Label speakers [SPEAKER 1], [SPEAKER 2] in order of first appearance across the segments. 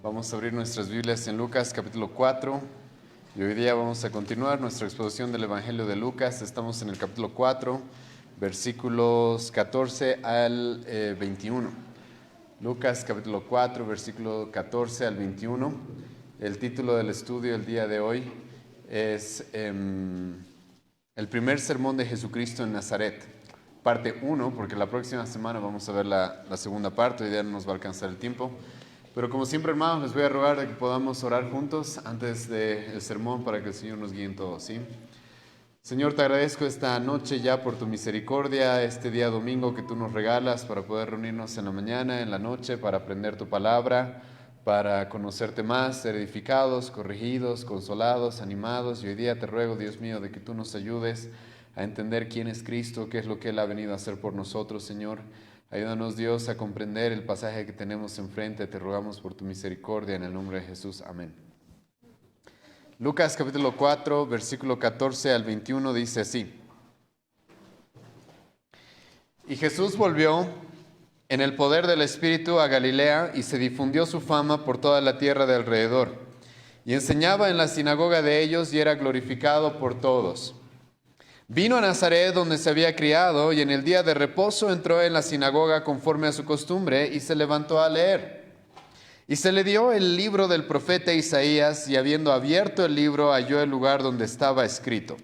[SPEAKER 1] Vamos a abrir nuestras Biblias en Lucas capítulo 4 y hoy día vamos a continuar nuestra exposición del Evangelio de Lucas. Estamos en el capítulo 4, versículos 14 al 21. Lucas capítulo 4, versículo 14 al 21. El título del estudio el día de hoy es el primer sermón de Jesucristo en Nazaret, parte 1, porque la próxima semana vamos a ver la segunda parte, hoy día no nos va a alcanzar el tiempo. Pero como siempre, hermanos, les voy a rogar de que podamos orar juntos antes del sermón para que el Señor nos guíe en todo, ¿sí? Señor, te agradezco esta noche ya por tu misericordia, este día domingo que tú nos regalas para poder reunirnos en la mañana, en la noche, para aprender tu palabra, para conocerte más, ser edificados, corregidos, consolados, animados. Y hoy día te ruego, Dios mío, de que tú nos ayudes a entender quién es Cristo, qué es lo que Él ha venido a hacer por nosotros, Señor. Ayúdanos, Dios, a comprender el pasaje que tenemos enfrente. Te rogamos por tu misericordia en el nombre de Jesús. Amén. Lucas capítulo 4, versículo 14 al 21 dice así. Y Jesús volvió en el poder del Espíritu a Galilea y se difundió su fama por toda la tierra de alrededor. Y enseñaba en la sinagoga de ellos y era glorificado por todos. Vino a Nazaret, donde se había criado, y en el día de reposo entró en la sinagoga conforme a su costumbre, y se levantó a leer. Y se le dio el libro del profeta Isaías, y habiendo abierto el libro, halló el lugar donde estaba escrito: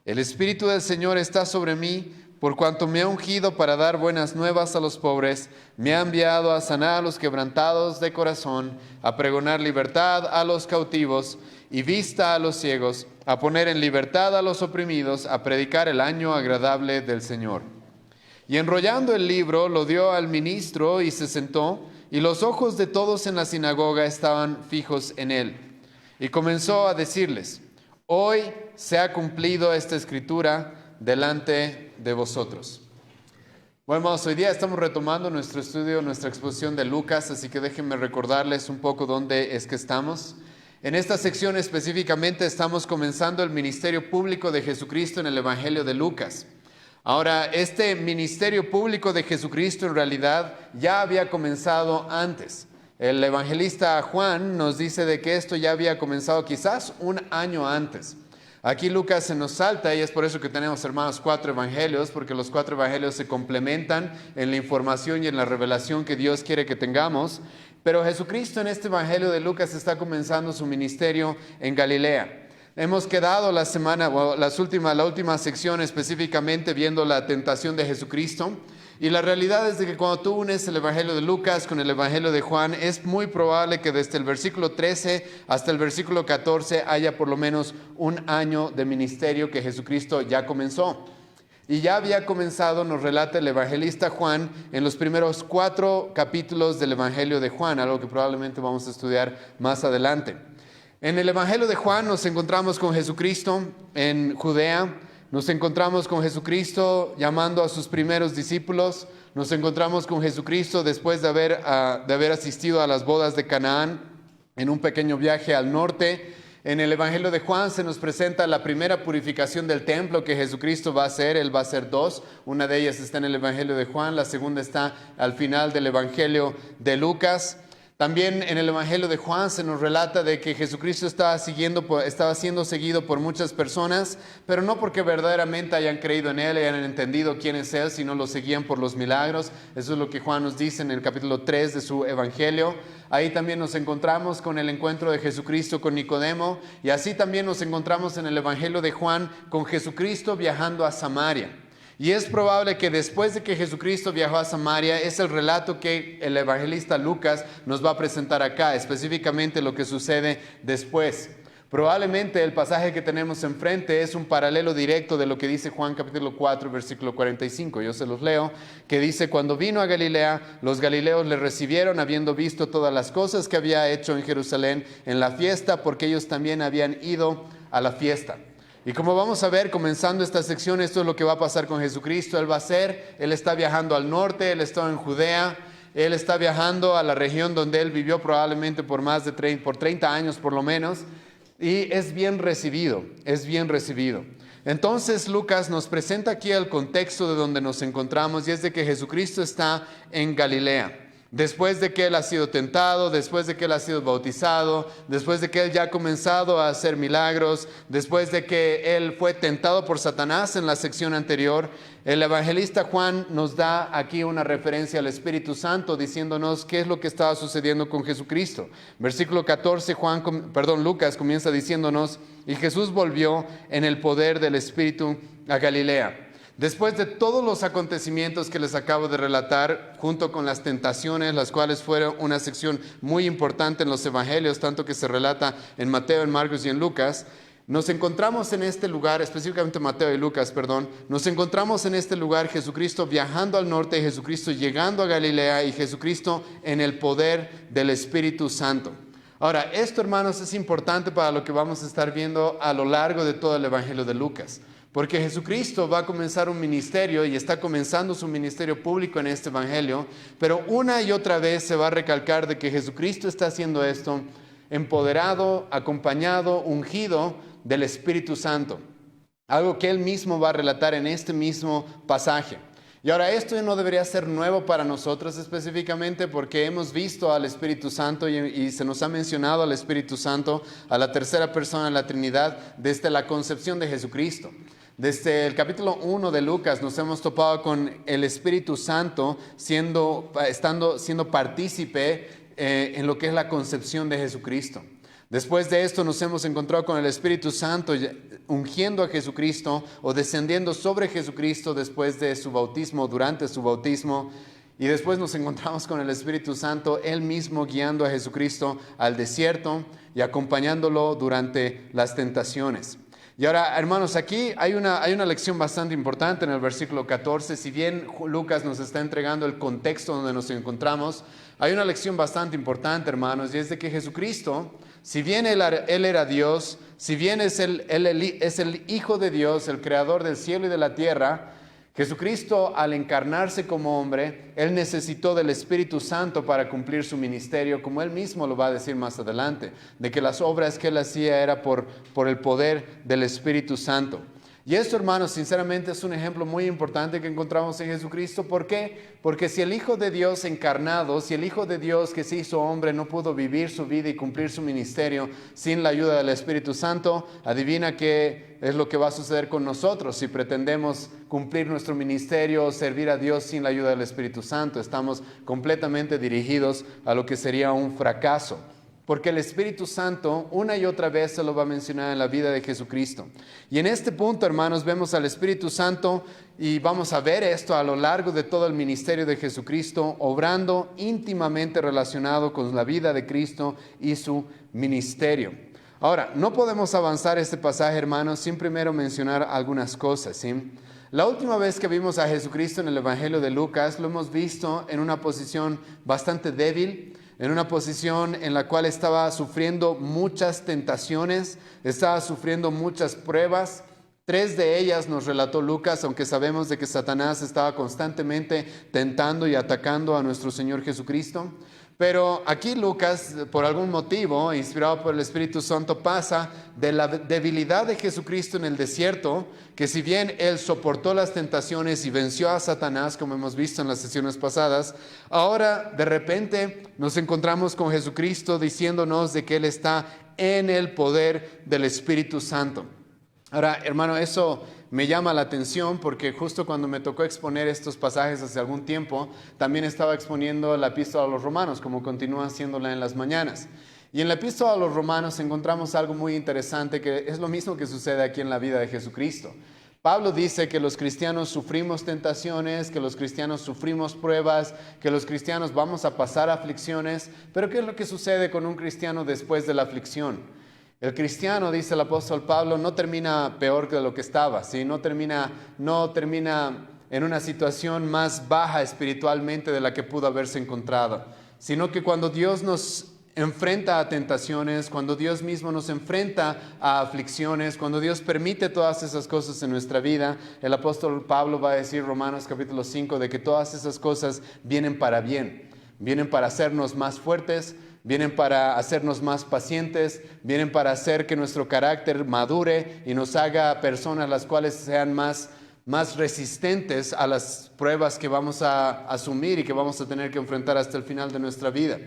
[SPEAKER 1] El Espíritu del Señor está sobre mí, por cuanto me ha ungido para dar buenas nuevas a los pobres, me ha enviado a sanar a los quebrantados de corazón, a pregonar libertad a los cautivos y vista a los ciegos, a poner en libertad a los oprimidos, a predicar el año agradable del Señor. Y enrollando el libro, lo dio al ministro y se sentó, y los ojos de todos en la sinagoga estaban fijos en él. Y comenzó a decirles: Hoy se ha cumplido esta escritura delante de vosotros. Bueno, hermanos, hoy día estamos retomando nuestro estudio, nuestra exposición de Lucas, así que déjenme recordarles un poco dónde es que estamos. En esta sección específicamente estamos comenzando el ministerio público de Jesucristo en el Evangelio de Lucas. Ahora, este ministerio público de Jesucristo en realidad ya había comenzado antes. El evangelista Juan nos dice de que esto ya había comenzado quizás un año antes. Aquí Lucas se nos salta y es por eso que tenemos, hermanos, 4 evangelios, porque los 4 evangelios se complementan en la información y en la revelación que Dios quiere que tengamos. Pero Jesucristo en este evangelio de Lucas está comenzando su ministerio en Galilea. Hemos quedado la última sección específicamente viendo la tentación de Jesucristo. Y la realidad es de que cuando tú unes el Evangelio de Lucas con el Evangelio de Juan, es muy probable que desde el versículo 13 hasta el versículo 14 haya por lo menos un año de ministerio que Jesucristo ya comenzó. Y ya había comenzado, nos relata el evangelista Juan, en los primeros 4 capítulos del Evangelio de Juan, algo que probablemente vamos a estudiar más adelante. En el Evangelio de Juan nos encontramos con Jesucristo en Judea. Nos encontramos con Jesucristo llamando a sus primeros discípulos. Nos encontramos con Jesucristo después de haber asistido a las bodas de Canaán en un pequeño viaje al norte. En el Evangelio de Juan se nos presenta la primera purificación del templo que Jesucristo va a hacer. Él va a hacer 2. Una de ellas está en el Evangelio de Juan, la segunda está al final del Evangelio de Lucas. También en el Evangelio de Juan se nos relata de que Jesucristo estaba siendo seguido por muchas personas, pero no porque verdaderamente hayan creído en Él, hayan entendido quién es Él, sino lo seguían por los milagros. Eso es lo que Juan nos dice en el capítulo 3 de su Evangelio. Ahí también nos encontramos con el encuentro de Jesucristo con Nicodemo, y así también nos encontramos en el Evangelio de Juan con Jesucristo viajando a Samaria. Y es probable que después de que Jesucristo viajó a Samaria, es el relato que el evangelista Lucas nos va a presentar acá, específicamente lo que sucede después. Probablemente el pasaje que tenemos enfrente es un paralelo directo de lo que dice Juan capítulo 4, versículo 45. Yo se los leo, que dice: Cuando vino a Galilea, los galileos le recibieron, habiendo visto todas las cosas que había hecho en Jerusalén en la fiesta, porque ellos también habían ido a la fiesta. Y como vamos a ver, comenzando esta sección, esto es lo que va a pasar con Jesucristo. Él está viajando al norte, Él está en Judea, Él está viajando a la región donde Él vivió probablemente por 30 años por lo menos, y es bien recibido. Entonces Lucas nos presenta aquí el contexto de donde nos encontramos, y es de que Jesucristo está en Galilea. Después de que Él ha sido tentado, después de que Él ha sido bautizado, después de que Él ya ha comenzado a hacer milagros, después de que Él fue tentado por Satanás en la sección anterior, el evangelista Juan nos da aquí una referencia al Espíritu Santo diciéndonos qué es lo que estaba sucediendo con Jesucristo. Versículo 14, Lucas comienza diciéndonos, y Jesús volvió en el poder del Espíritu a Galilea. Después de todos los acontecimientos que les acabo de relatar, junto con las tentaciones, las cuales fueron una sección muy importante en los evangelios, tanto que se relata en Mateo, en Marcos y en Lucas, nos encontramos en este lugar, específicamente Mateo y Lucas, nos encontramos en este lugar Jesucristo viajando al norte, Jesucristo llegando a Galilea y Jesucristo en el poder del Espíritu Santo. Ahora, esto, hermanos, es importante para lo que vamos a estar viendo a lo largo de todo el evangelio de Lucas. Porque Jesucristo va a comenzar un ministerio y está comenzando su ministerio público en este evangelio, pero una y otra vez se va a recalcar de que Jesucristo está haciendo esto empoderado, acompañado, ungido del Espíritu Santo. Algo que Él mismo va a relatar en este mismo pasaje. Y ahora esto no debería ser nuevo para nosotros específicamente porque hemos visto al Espíritu Santo y se nos ha mencionado al Espíritu Santo, a la tercera persona de la Trinidad, desde la concepción de Jesucristo. Desde el capítulo 1 de Lucas nos hemos topado con el Espíritu Santo siendo partícipe en lo que es la concepción de Jesucristo. Después de esto nos hemos encontrado con el Espíritu Santo ungiendo a Jesucristo o descendiendo sobre Jesucristo después de su bautismo, durante su bautismo. Y después nos encontramos con el Espíritu Santo, Él mismo guiando a Jesucristo al desierto y acompañándolo durante las tentaciones. Y ahora, hermanos, aquí hay una lección bastante importante en el versículo 14. Si bien Lucas nos está entregando el contexto donde nos encontramos, hay una lección bastante importante, hermanos, y es de que Jesucristo, si bien Él era Dios, si bien es el Hijo de Dios, el Creador del cielo y de la tierra, Jesucristo, al encarnarse como hombre, Él necesitó del Espíritu Santo para cumplir su ministerio, como Él mismo lo va a decir más adelante, de que las obras que Él hacía era por el poder del Espíritu Santo. Y esto, hermanos, sinceramente es un ejemplo muy importante que encontramos en Jesucristo. ¿Por qué? Porque si el Hijo de Dios encarnado, si el Hijo de Dios que se hizo hombre no pudo vivir su vida y cumplir su ministerio sin la ayuda del Espíritu Santo, adivina qué es lo que va a suceder con nosotros si pretendemos cumplir nuestro ministerio o servir a Dios sin la ayuda del Espíritu Santo. Estamos completamente dirigidos a lo que sería un fracaso. Porque el Espíritu Santo una y otra vez se lo va a mencionar en la vida de Jesucristo. Y en este punto, hermanos, vemos al Espíritu Santo y vamos a ver esto a lo largo de todo el ministerio de Jesucristo, obrando íntimamente relacionado con la vida de Cristo y su ministerio. Ahora, no podemos avanzar este pasaje, hermanos, sin primero mencionar algunas cosas, ¿sí? La última vez que vimos a Jesucristo en el Evangelio de Lucas, lo hemos visto en una posición bastante débil, en una posición en la cual estaba sufriendo muchas tentaciones, estaba sufriendo muchas pruebas. 3 de ellas nos relató Lucas, aunque sabemos de que Satanás estaba constantemente tentando y atacando a nuestro Señor Jesucristo. Pero aquí Lucas, por algún motivo, inspirado por el Espíritu Santo, pasa de la debilidad de Jesucristo en el desierto, que si bien Él soportó las tentaciones y venció a Satanás, como hemos visto en las sesiones pasadas, ahora de repente nos encontramos con Jesucristo diciéndonos de que Él está en el poder del Espíritu Santo. Ahora, hermano, eso me llama la atención porque justo cuando me tocó exponer estos pasajes hace algún tiempo, también estaba exponiendo la epístola a los romanos, como continúa haciéndola en las mañanas. Y en la epístola a los romanos encontramos algo muy interesante que es lo mismo que sucede aquí en la vida de Jesucristo. Pablo dice que los cristianos sufrimos tentaciones, que los cristianos sufrimos pruebas, que los cristianos vamos a pasar aflicciones, pero ¿qué es lo que sucede con un cristiano después de la aflicción? El cristiano, dice el apóstol Pablo, no termina peor que lo que estaba, ¿sí? No termina en una situación más baja espiritualmente de la que pudo haberse encontrado, sino que cuando Dios nos enfrenta a tentaciones, cuando Dios mismo nos enfrenta a aflicciones, cuando Dios permite todas esas cosas en nuestra vida, el apóstol Pablo va a decir, Romanos capítulo 5, de que todas esas cosas vienen para bien, vienen para hacernos más fuertes, vienen para hacernos más pacientes, vienen para hacer que nuestro carácter madure y nos haga personas las cuales sean más más resistentes a las pruebas que vamos a asumir y que vamos a tener que enfrentar hasta el final de nuestra vida.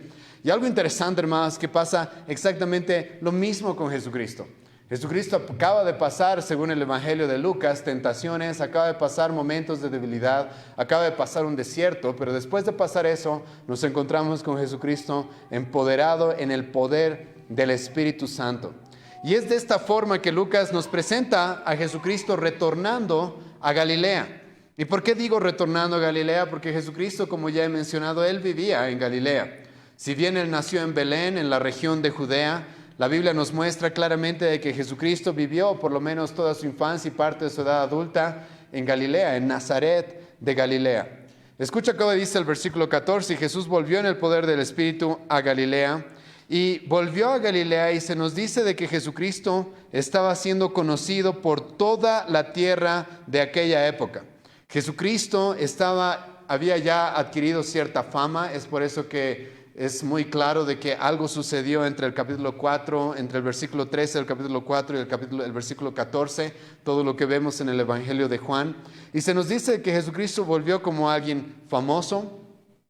[SPEAKER 1] Y algo interesante, hermanos, que pasa exactamente lo mismo con Jesucristo. Jesucristo acaba de pasar, según el Evangelio de Lucas, tentaciones, acaba de pasar momentos de debilidad, acaba de pasar un desierto, pero después de pasar eso, nos encontramos con Jesucristo empoderado en el poder del Espíritu Santo. Y es de esta forma que Lucas nos presenta a Jesucristo retornando a Galilea. ¿Y por qué digo retornando a Galilea? Porque Jesucristo, como ya he mencionado, Él vivía en Galilea. Si bien Él nació en Belén, en la región de Judea, la Biblia nos muestra claramente de que Jesucristo vivió por lo menos toda su infancia y parte de su edad adulta en Galilea, en Nazaret de Galilea. Escucha cómo dice el versículo 14, y Jesús volvió en el poder del Espíritu a Galilea, y volvió a Galilea, y se nos dice de que Jesucristo estaba siendo conocido por toda la tierra de aquella época. Jesucristo había ya adquirido cierta fama, es por eso que es muy claro de que algo sucedió entre el capítulo 4, entre el versículo 13 del capítulo 4 y el versículo 14, todo lo que vemos en el Evangelio de Juan. Y se nos dice que Jesucristo volvió como alguien famoso,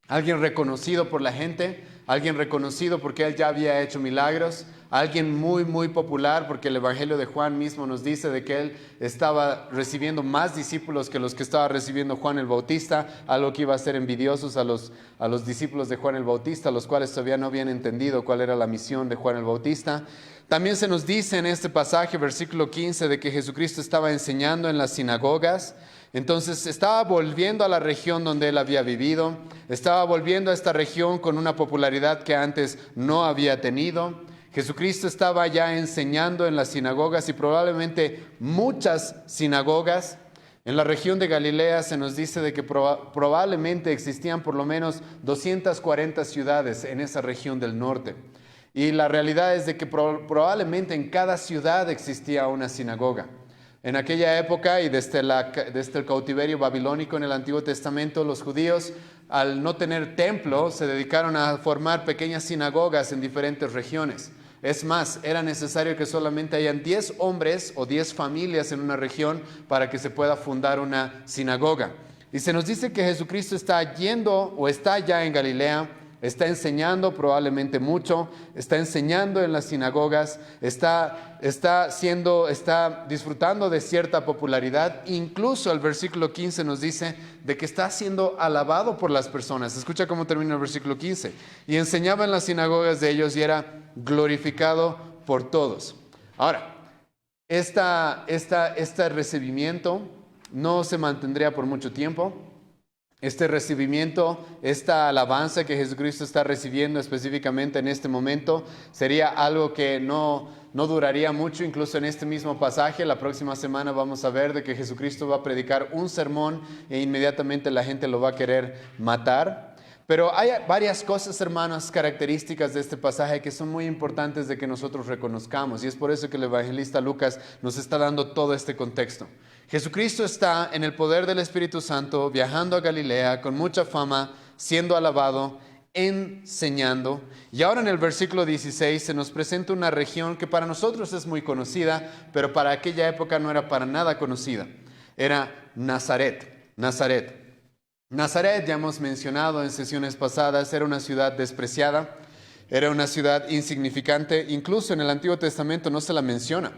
[SPEAKER 1] alguien reconocido por la gente, alguien reconocido porque Él ya había hecho milagros, alguien muy, muy popular, porque el Evangelio de Juan mismo nos dice de que Él estaba recibiendo más discípulos que los que estaba recibiendo Juan el Bautista, algo que iba a ser envidiosos a los discípulos de Juan el Bautista, los cuales todavía no habían entendido cuál era la misión de Juan el Bautista. También se nos dice en este pasaje, versículo 15, de que Jesucristo estaba enseñando en las sinagogas. Entonces estaba volviendo a la región donde Él había vivido, estaba volviendo a esta región con una popularidad que antes no había tenido. Jesucristo estaba ya enseñando en las sinagogas, y probablemente muchas sinagogas. En la región de Galilea se nos dice de que probablemente existían por lo menos 240 ciudades en esa región del norte. Y la realidad es de que probablemente en cada ciudad existía una sinagoga. En aquella época y desde el cautiverio babilónico en el Antiguo Testamento, los judíos, al no tener templo, se dedicaron a formar pequeñas sinagogas en diferentes regiones. Es más, era necesario que solamente hayan 10 hombres o 10 familias en una región para que se pueda fundar una sinagoga. Y se nos dice que Jesucristo está yendo o está ya en Galilea, está enseñando probablemente mucho, está enseñando en las sinagogas, está disfrutando de cierta popularidad. Incluso el versículo 15 nos dice de que está siendo alabado por las personas. Escucha cómo termina el versículo 15. Y enseñaba en las sinagogas de ellos y era glorificado por todos. Ahora, este recibimiento no se mantendría por mucho tiempo. Este recibimiento, esta alabanza que Jesucristo está recibiendo específicamente en este momento, sería algo que no duraría mucho. Incluso en este mismo pasaje, la próxima semana vamos a ver de que Jesucristo va a predicar un sermón e inmediatamente la gente lo va a querer matar. Pero hay varias cosas, hermanos, características de este pasaje que son muy importantes de que nosotros reconozcamos, y es por eso que el evangelista Lucas nos está dando todo este contexto. Jesucristo está en el poder del Espíritu Santo, viajando a Galilea con mucha fama, siendo alabado, enseñando. Y ahora en el versículo 16 se nos presenta una región que para nosotros es muy conocida, pero para aquella época no era para nada conocida. Era Nazaret. Nazaret, ya hemos mencionado en sesiones pasadas, era una ciudad despreciada, era una ciudad insignificante. Incluso en el Antiguo Testamento no se la menciona.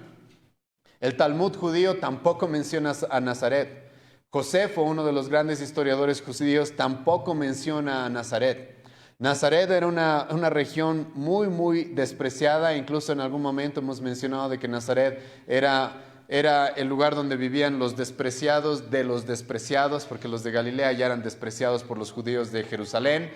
[SPEAKER 1] El Talmud judío tampoco menciona a Nazaret. Josefo, uno de los grandes historiadores judíos, tampoco menciona a Nazaret. Nazaret era una región muy, muy despreciada. Incluso en algún momento hemos mencionado de que Nazaret era el lugar donde vivían los despreciados de los despreciados, porque los de Galilea ya eran despreciados por los judíos de Jerusalén,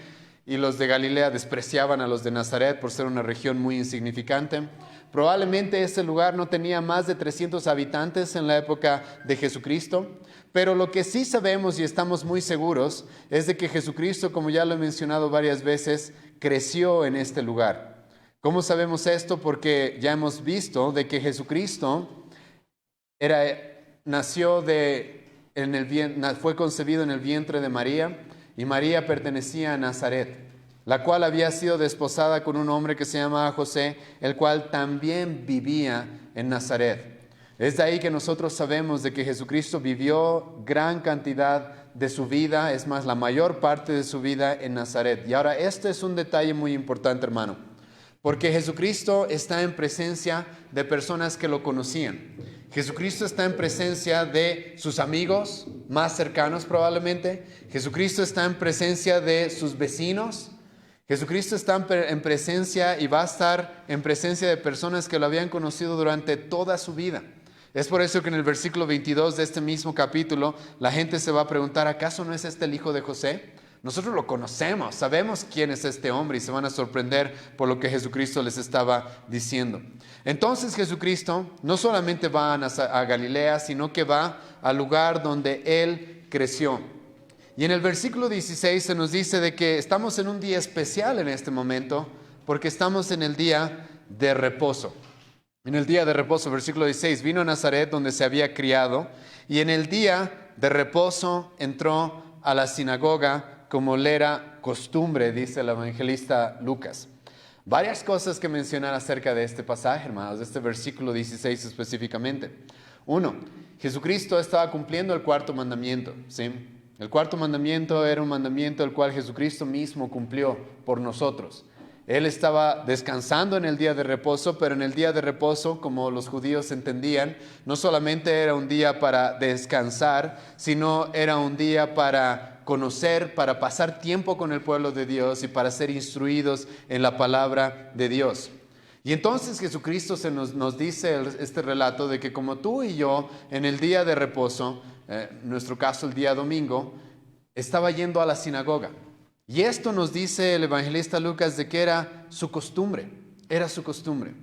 [SPEAKER 1] y los de Galilea despreciaban a los de Nazaret por ser una región muy insignificante. Probablemente ese lugar no tenía más de 300 habitantes en la época de Jesucristo, pero lo que sí sabemos y estamos muy seguros es de que Jesucristo, como ya lo he mencionado varias veces, creció en este lugar. ¿Cómo sabemos esto? Porque ya hemos visto de que Jesucristo fue concebido en el vientre de María, y María pertenecía a Nazaret, la cual había sido desposada con un hombre que se llamaba José, el cual también vivía en Nazaret. Es de ahí que nosotros sabemos de que Jesucristo vivió gran cantidad de su vida, es más, la mayor parte de su vida en Nazaret. Y ahora, este es un detalle muy importante, hermano, porque Jesucristo está en presencia de personas que lo conocían. Jesucristo está en presencia de sus amigos más cercanos probablemente. Jesucristo está en presencia de sus vecinos. Jesucristo está en presencia y va a estar en presencia de personas que lo habían conocido durante toda su vida. Es por eso que en el versículo 22 de este mismo capítulo, la gente se va a preguntar, ¿acaso no es este el hijo de José? Nosotros lo conocemos, sabemos quién es este hombre y se van a sorprender por lo que Jesucristo les estaba diciendo. Entonces Jesucristo no solamente va a Galilea, sino que va al lugar donde Él creció. Y en el versículo 16 se nos dice de que estamos en un día especial en este momento, porque estamos en el día de reposo. En el día de reposo, versículo 16, vino a Nazaret donde se había criado, y en el día de reposo entró a la sinagoga como le era costumbre, dice el evangelista Lucas. Varias cosas que mencionar acerca de este pasaje, hermanos, de este versículo 16 específicamente. Uno, Jesucristo estaba cumpliendo el cuarto mandamiento, ¿sí? El cuarto mandamiento era un mandamiento el cual Jesucristo mismo cumplió por nosotros. Él estaba descansando en el día de reposo, pero en el día de reposo, como los judíos entendían, no solamente era un día para descansar, sino era un día para conocer, para pasar tiempo con el pueblo de Dios y para ser instruidos en la palabra de Dios. Y entonces Jesucristo nos dice este relato de que como tú y yo, en el día de reposo, en nuestro caso el día domingo, estaba yendo a la sinagoga. Y esto nos dice el evangelista Lucas de que era su costumbre, era su costumbre.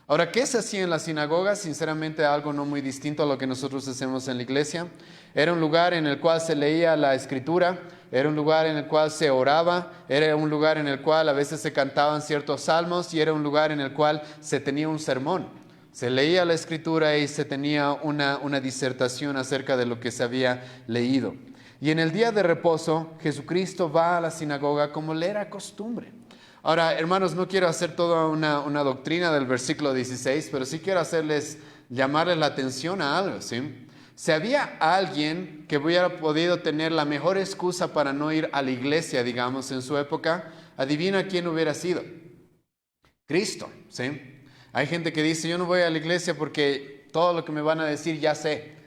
[SPEAKER 1] Ahora, ¿qué se hacía en la sinagoga? Sinceramente algo no muy distinto a lo que nosotros hacemos en la iglesia. Era un lugar en el cual se leía la escritura, era un lugar en el cual se oraba, era un lugar en el cual a veces se cantaban ciertos salmos y era un lugar en el cual se tenía un sermón. Se leía la escritura y se tenía una disertación acerca de lo que se había leído. Y en el día de reposo, Jesucristo va a la sinagoga como le era costumbre. Ahora, hermanos, no quiero hacer toda una doctrina del versículo 16, pero sí quiero llamarles la atención a algo, ¿sí? Si había alguien que hubiera podido tener la mejor excusa para no ir a la iglesia, digamos, en su época, adivina quién hubiera sido. Cristo, ¿sí? Hay gente que dice, yo no voy a la iglesia porque todo lo que me van a decir ya sé.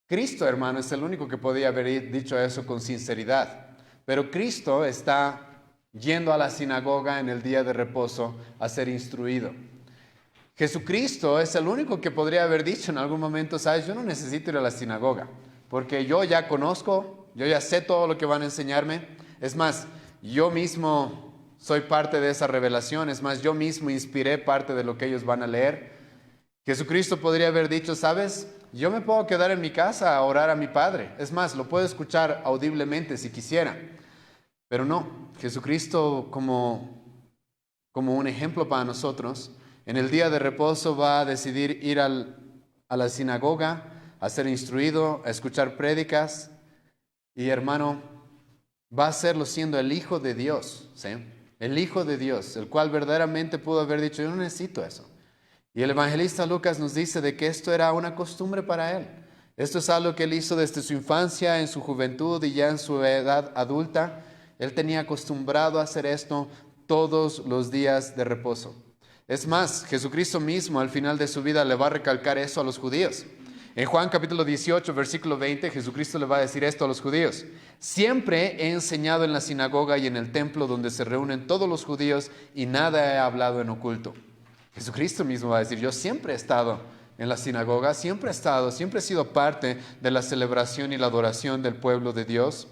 [SPEAKER 1] Cristo, hermano, es el único que podía haber dicho eso con sinceridad. Pero Cristo está yendo a la sinagoga en el día de reposo a ser instruido. Jesucristo es el único que podría haber dicho en algún momento, sabes, yo no necesito ir a la sinagoga, porque yo ya conozco, yo ya sé todo lo que van a enseñarme. Es más, yo mismo soy parte de esa revelación, es más, yo mismo inspiré parte de lo que ellos van a leer. Jesucristo podría haber dicho, sabes, yo me puedo quedar en mi casa a orar a mi Padre. Es más, lo puedo escuchar audiblemente si quisiera. Pero no, Jesucristo como un ejemplo para nosotros, en el día de reposo va a decidir ir a la sinagoga, a ser instruido, a escuchar prédicas. Y hermano, va a hacerlo siendo el Hijo de Dios, ¿sí? El Hijo de Dios, el cual verdaderamente pudo haber dicho, yo no necesito eso. Y el evangelista Lucas nos dice de que esto era una costumbre para él. Esto es algo que él hizo desde su infancia, en su juventud y ya en su edad adulta. Él tenía acostumbrado a hacer esto todos los días de reposo. Es más, Jesucristo mismo al final de su vida le va a recalcar eso a los judíos. En Juan capítulo 18, versículo 20, Jesucristo le va a decir esto a los judíos. Siempre he enseñado en la sinagoga y en el templo donde se reúnen todos los judíos y nada he hablado en oculto. Jesucristo mismo va a decir, yo siempre he estado en la sinagoga, siempre he sido parte de la celebración y la adoración del pueblo de Dios.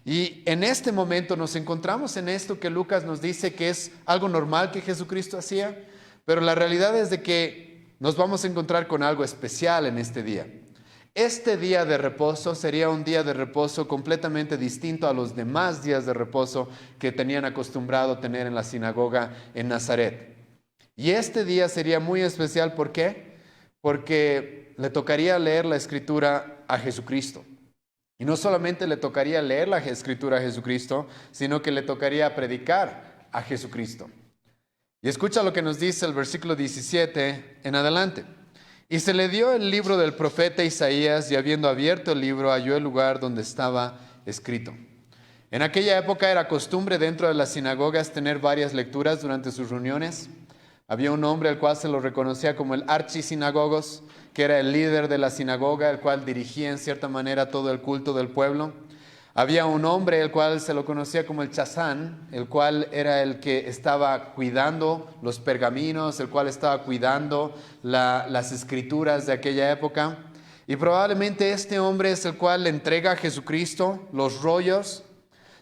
[SPEAKER 1] Y en este momento nos encontramos en esto que Lucas nos dice que es algo normal que Jesucristo hacía, pero la realidad es de que nos vamos a encontrar con algo especial en este día. Este día de reposo sería un día de reposo completamente distinto a los demás días de reposo que tenían acostumbrado tener en la sinagoga en Nazaret. Y este día sería muy especial, ¿por qué? Porque le tocaría leer la Escritura a Jesucristo. Y no solamente le tocaría leer la Escritura a Jesucristo, sino que le tocaría predicar a Jesucristo. Y escucha lo que nos dice el versículo 17 en adelante. Y se le dio el libro del profeta Isaías, y habiendo abierto el libro, halló el lugar donde estaba escrito. En aquella época era costumbre dentro de las sinagogas tener varias lecturas durante sus reuniones. Había un hombre al cual se lo reconocía como el archisinagogos, que era el líder de la sinagoga, el cual dirigía en cierta manera todo el culto del pueblo. Había un hombre el cual se lo conocía como el chazán, el cual era el que estaba cuidando los pergaminos, el cual estaba cuidando las escrituras de aquella época. Y probablemente este hombre es el cual le entrega a Jesucristo los rollos.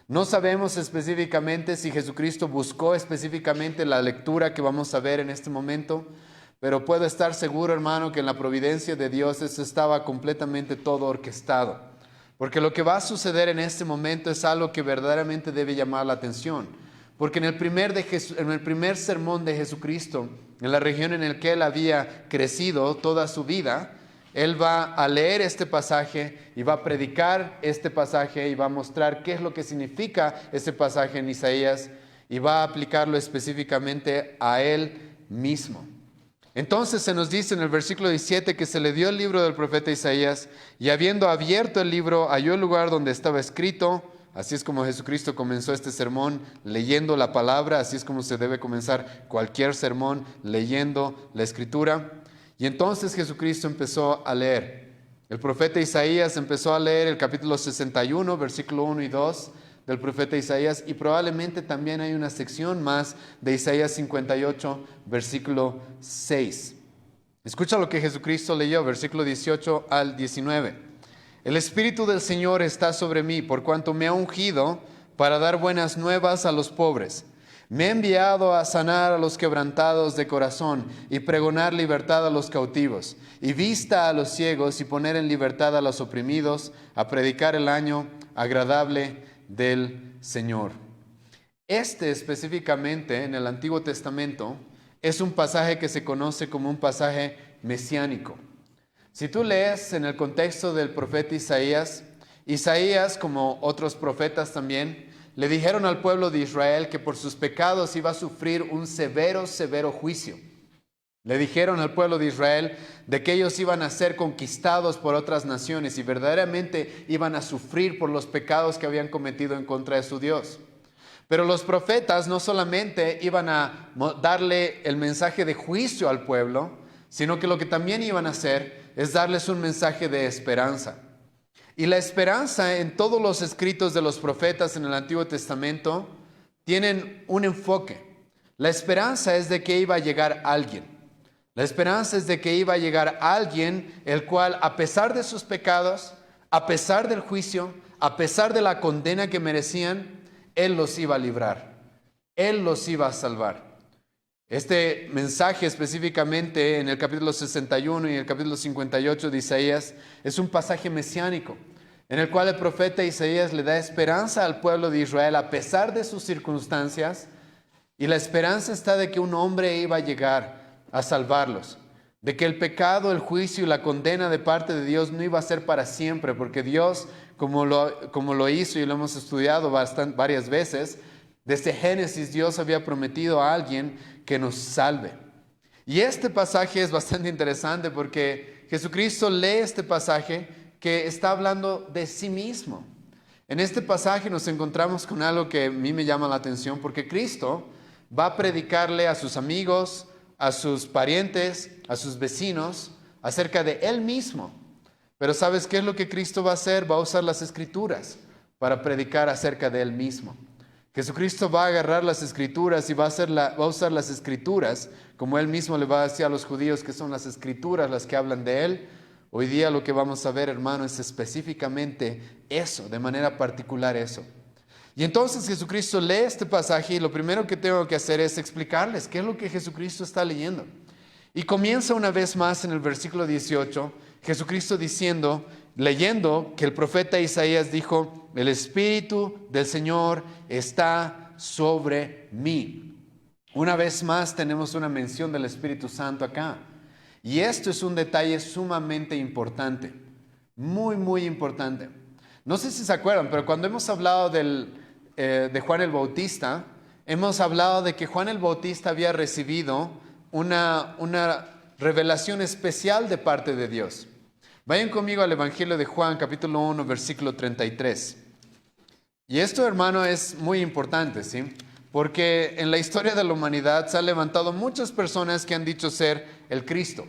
[SPEAKER 1] No sabemos específicamente si Jesucristo buscó específicamente la lectura que vamos a ver en este momento, pero puedo estar seguro, hermano, que en la providencia de Dios eso estaba completamente todo orquestado. Porque lo que va a suceder en este momento es algo que verdaderamente debe llamar la atención. Porque en el primer sermón de Jesucristo, en la región en la que él había crecido toda su vida, él va a leer este pasaje y va a predicar este pasaje y va a mostrar qué es lo que significa este pasaje en Isaías y va a aplicarlo específicamente a él mismo. Entonces se nos dice en el versículo 17 que se le dio el libro del profeta Isaías y habiendo abierto el libro halló el lugar donde estaba escrito. Así es como Jesucristo comenzó este sermón leyendo la palabra, así es como se debe comenzar cualquier sermón leyendo la escritura. Y entonces Jesucristo empezó a leer. El profeta Isaías empezó a leer el capítulo 61, versículo 1 y 2 del profeta Isaías, y probablemente también hay una sección más de Isaías 58, versículo 6. Escucha lo que Jesucristo leyó, versículo 18 al 19. El Espíritu del Señor está sobre mí, por cuanto me ha ungido para dar buenas nuevas a los pobres. Me ha enviado a sanar a los quebrantados de corazón y pregonar libertad a los cautivos, y vista a los ciegos y poner en libertad a los oprimidos, a predicar el año agradable del Señor. Este específicamente en el Antiguo Testamento es un pasaje que se conoce como un pasaje mesiánico. Si tú lees en el contexto del profeta Isaías, Isaías, como otros profetas también, le dijeron al pueblo de Israel que por sus pecados iba a sufrir un severo juicio. Le dijeron al pueblo de Israel de que ellos iban a ser conquistados por otras naciones y verdaderamente iban a sufrir por los pecados que habían cometido en contra de su Dios. Pero los profetas no solamente iban a darle el mensaje de juicio al pueblo, sino que lo que también iban a hacer es darles un mensaje de esperanza. Y la esperanza en todos los escritos de los profetas en el Antiguo Testamento tienen un enfoque. La esperanza es de que iba a llegar alguien. La esperanza es de que iba a llegar alguien el cual, a pesar de sus pecados, a pesar del juicio, a pesar de la condena que merecían, Él los iba a librar. Él los iba a salvar. Este mensaje específicamente en el capítulo 61 y el capítulo 58 de Isaías es un pasaje mesiánico en el cual el profeta Isaías le da esperanza al pueblo de Israel a pesar de sus circunstancias, y la esperanza está de que un hombre iba a llegar a salvarlos, de que el pecado, el juicio y la condena de parte de Dios no iba a ser para siempre, porque Dios, como lo hizo y lo hemos estudiado varias veces, desde Génesis Dios había prometido a alguien que nos salve. Y este pasaje es bastante interesante porque Jesucristo lee este pasaje que está hablando de sí mismo. En este pasaje nos encontramos con algo que a mí me llama la atención, porque Cristo va a predicarle a sus amigos, a sus parientes, a sus vecinos, acerca de Él mismo. Pero ¿sabes qué es lo que Cristo va a hacer? Va a usar las Escrituras para predicar acerca de Él mismo. Jesucristo va a agarrar las Escrituras y va a usar las Escrituras, como Él mismo le va a decir a los judíos que son las Escrituras las que hablan de Él. Hoy día lo que vamos a ver, hermano, es específicamente eso, de manera particular eso. Y entonces Jesucristo lee este pasaje y lo primero que tengo que hacer es explicarles qué es lo que Jesucristo está leyendo. Y comienza una vez más en el versículo 18, Jesucristo leyendo que el profeta Isaías dijo, el Espíritu del Señor está sobre mí. Una vez más tenemos una mención del Espíritu Santo acá. Y esto es un detalle sumamente importante, muy importante. No sé si se acuerdan, pero cuando hemos hablado de Juan el Bautista, hemos hablado de que Juan el Bautista había recibido una revelación especial de parte de Dios. Vayan conmigo al Evangelio de Juan, capítulo 1, versículo 33. Y esto, hermano, es muy importante, ¿sí? Porque en la historia de la humanidad se han levantado muchas personas que han dicho ser el Cristo.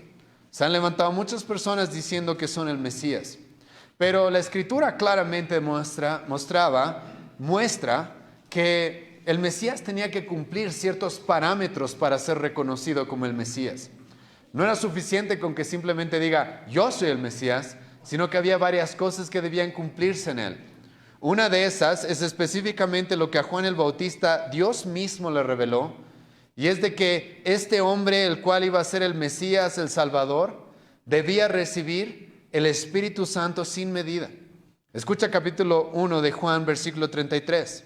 [SPEAKER 1] Se han levantado muchas personas diciendo que son el Mesías. Pero la Escritura claramente muestra que el Mesías tenía que cumplir ciertos parámetros para ser reconocido como el Mesías. No era suficiente con que simplemente diga, yo soy el Mesías, sino que había varias cosas que debían cumplirse en él. Una de esas es específicamente lo que a Juan el Bautista Dios mismo le reveló, y es de que este hombre, el cual iba a ser el Mesías, el Salvador, debía recibir el Espíritu Santo sin medida. Escucha capítulo 1 de Juan, versículo 33.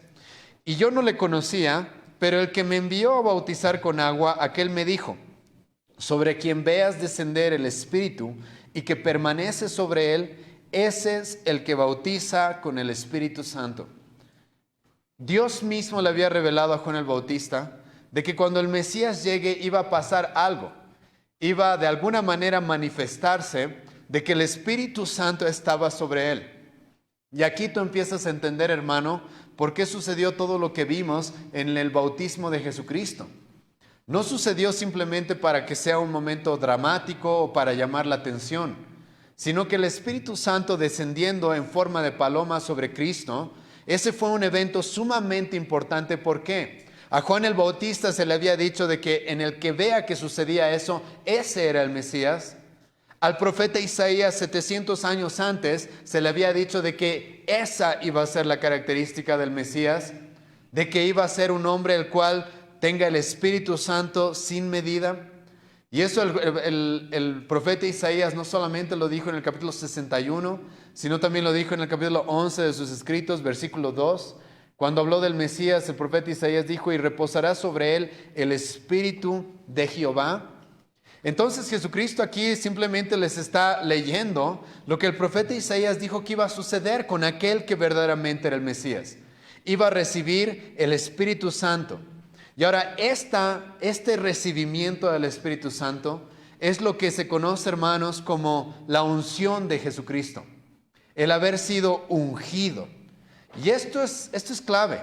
[SPEAKER 1] Y yo no le conocía, pero el que me envió a bautizar con agua, aquel me dijo, sobre quien veas descender el Espíritu y que permanece sobre él, ese es el que bautiza con el Espíritu Santo. Dios mismo le había revelado a Juan el Bautista de que cuando el Mesías llegue iba a pasar algo. Iba de alguna manera a manifestarse de que el Espíritu Santo estaba sobre él. Y aquí tú empiezas a entender, hermano, por qué sucedió todo lo que vimos en el bautismo de Jesucristo. No sucedió simplemente para que sea un momento dramático o para llamar la atención, sino que el Espíritu Santo descendiendo en forma de paloma sobre Cristo, ese fue un evento sumamente importante. ¿Por qué? A Juan el Bautista se le había dicho de que en el que vea que sucedía eso, ese era el Mesías. Al profeta Isaías 700 años antes se le había dicho de que esa iba a ser la característica del Mesías, de que iba a ser un hombre el cual tenga el Espíritu Santo sin medida. Y eso el profeta Isaías no solamente lo dijo en el capítulo 61, sino también lo dijo en el capítulo 11 de sus escritos, versículo 2. Cuando habló del Mesías, el profeta Isaías dijo, y reposará sobre él el Espíritu de Jehová. Entonces Jesucristo aquí simplemente les está leyendo lo que el profeta Isaías dijo que iba a suceder con aquel que verdaderamente era el Mesías. Iba a recibir el Espíritu Santo. Y ahora este recibimiento del Espíritu Santo es lo que se conoce, hermanos, como la unción de Jesucristo. El haber sido ungido. Y esto es clave.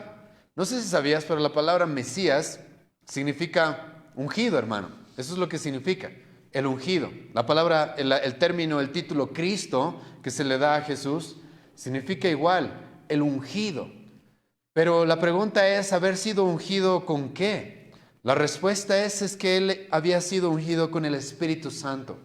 [SPEAKER 1] No sé si sabías, pero la palabra Mesías significa ungido, hermano. Eso es lo que significa, el ungido. La palabra, el término, el título Cristo que se le da a Jesús, significa igual, el ungido. Pero la pregunta es, ¿haber sido ungido con qué? La respuesta es que él había sido ungido con el Espíritu Santo.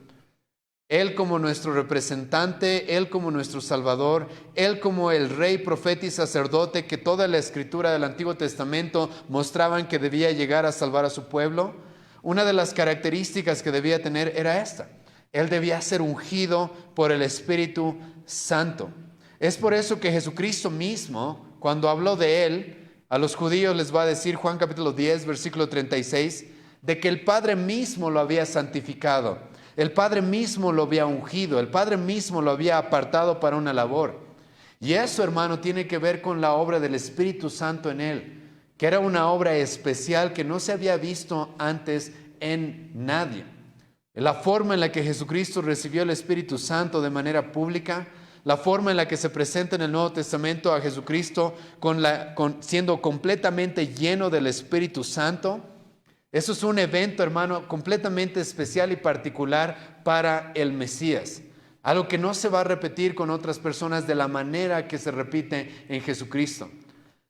[SPEAKER 1] Él como nuestro representante, Él como nuestro Salvador, Él como el Rey, profeta y sacerdote que toda la escritura del Antiguo Testamento mostraban que debía llegar a salvar a su pueblo. Una de las características que debía tener era esta. Él debía ser ungido por el Espíritu Santo. Es por eso que Jesucristo mismo, cuando habló de Él, a los judíos les va a decir, Juan capítulo 10, versículo 36, de que el Padre mismo lo había santificado. El Padre mismo lo había ungido. El Padre mismo lo había apartado para una labor. Y eso, hermano, tiene que ver con la obra del Espíritu Santo en Él, que era una obra especial que no se había visto antes en nadie. La forma en la que Jesucristo recibió el Espíritu Santo de manera pública, la forma en la que se presenta en el Nuevo Testamento a Jesucristo siendo completamente lleno del Espíritu Santo, eso es un evento, hermano, completamente especial y particular para el Mesías. Algo que no se va a repetir con otras personas de la manera que se repite en Jesucristo.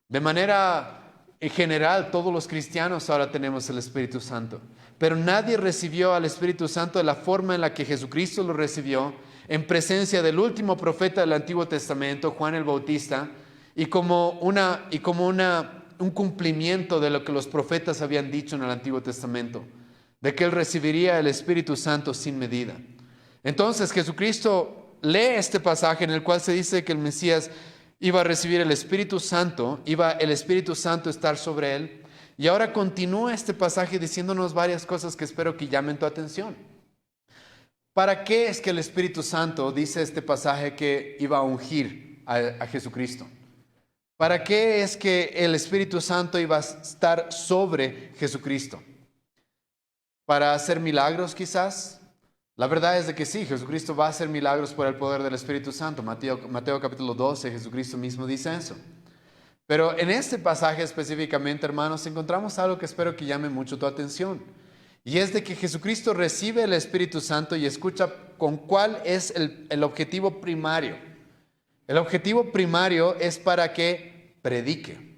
[SPEAKER 1] De manera en general, todos los cristianos ahora tenemos el Espíritu Santo. Pero nadie recibió al Espíritu Santo de la forma en la que Jesucristo lo recibió, en presencia del último profeta del Antiguo Testamento, Juan el Bautista, y como un cumplimiento de lo que los profetas habían dicho en el Antiguo Testamento, de que Él recibiría el Espíritu Santo sin medida. Entonces Jesucristo lee este pasaje en el cual se dice que el Mesías iba a recibir el Espíritu Santo, iba el Espíritu Santo a estar sobre Él, y ahora continúa este pasaje diciéndonos varias cosas que espero que llamen tu atención. ¿Para qué es que el Espíritu Santo, dice este pasaje, que iba a ungir a Jesucristo? ¿Para qué es que el Espíritu Santo iba a estar sobre Jesucristo? ¿Para hacer milagros quizás? La verdad es de que sí, Jesucristo va a hacer milagros por el poder del Espíritu Santo. Mateo capítulo 12, Jesucristo mismo dice eso. Pero en este pasaje específicamente, hermanos, encontramos algo que espero que llame mucho tu atención. Y es de que Jesucristo recibe el Espíritu Santo y escucha con cuál es el objetivo primario. El objetivo primario es para que predique.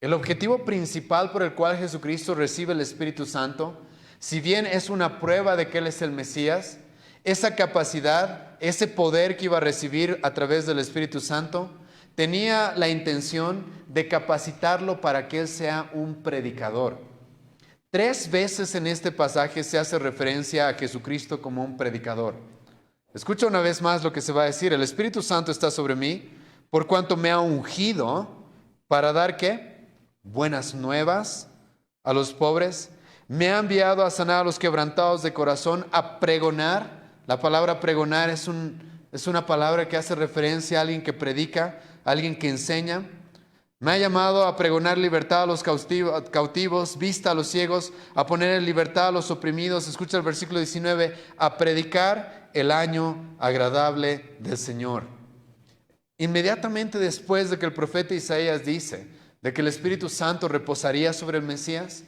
[SPEAKER 1] El objetivo principal por el cual Jesucristo recibe el Espíritu Santo, si bien es una prueba de que Él es el Mesías, esa capacidad, ese poder que iba a recibir a través del Espíritu Santo, tenía la intención de capacitarlo para que Él sea un predicador. 3 veces en este pasaje se hace referencia a Jesucristo como un predicador. Escucha una vez más lo que se va a decir. El Espíritu Santo está sobre mí, por cuanto me ha ungido para dar, ¿qué? Buenas nuevas a los pobres. Me ha enviado a sanar a los quebrantados de corazón, a pregonar. La palabra pregonar es una palabra que hace referencia a alguien que predica, a alguien que enseña. Me ha llamado a pregonar libertad a los cautivos, vista a los ciegos, a poner en libertad a los oprimidos. Escucha el versículo 19, a predicar el año agradable del Señor. Inmediatamente después de que el profeta Isaías dice de que el Espíritu Santo reposaría sobre el Mesías,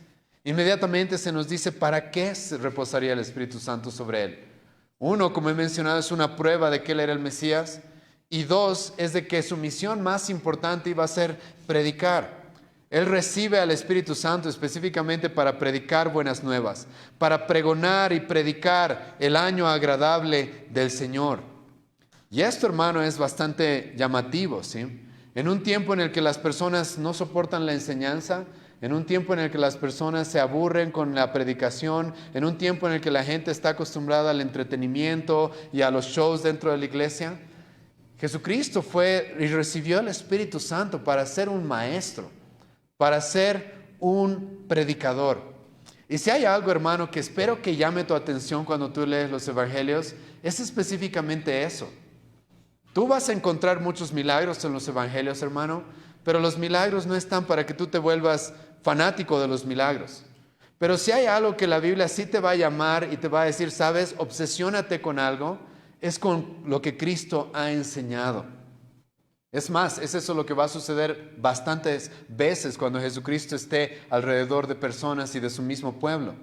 [SPEAKER 1] inmediatamente se nos dice para qué se reposaría el Espíritu Santo sobre él. 1, como he mencionado, es una prueba de que él era el Mesías. Y 2, es de que su misión más importante iba a ser predicar. Él recibe al Espíritu Santo específicamente para predicar buenas nuevas, para pregonar y predicar el año agradable del Señor. Y esto, hermano, es bastante llamativo, ¿sí? En un tiempo en el que las personas no soportan la enseñanza, en un tiempo en el que las personas se aburren con la predicación, en un tiempo en el que la gente está acostumbrada al entretenimiento y a los shows dentro de la iglesia, Jesucristo fue y recibió el Espíritu Santo para ser un maestro, para ser un predicador. Y si hay algo, hermano, que espero que llame tu atención cuando tú lees los evangelios, es específicamente eso. Tú vas a encontrar muchos milagros en los evangelios, hermano, pero los milagros no están para que tú te vuelvas fanático de los milagros. Pero si hay algo que la Biblia sí te va a llamar y te va a decir, sabes, obsesiónate con algo, es con lo que Cristo ha enseñado. Es más, es eso lo que va a suceder bastantes veces cuando Jesucristo esté alrededor de personas y de su mismo pueblo.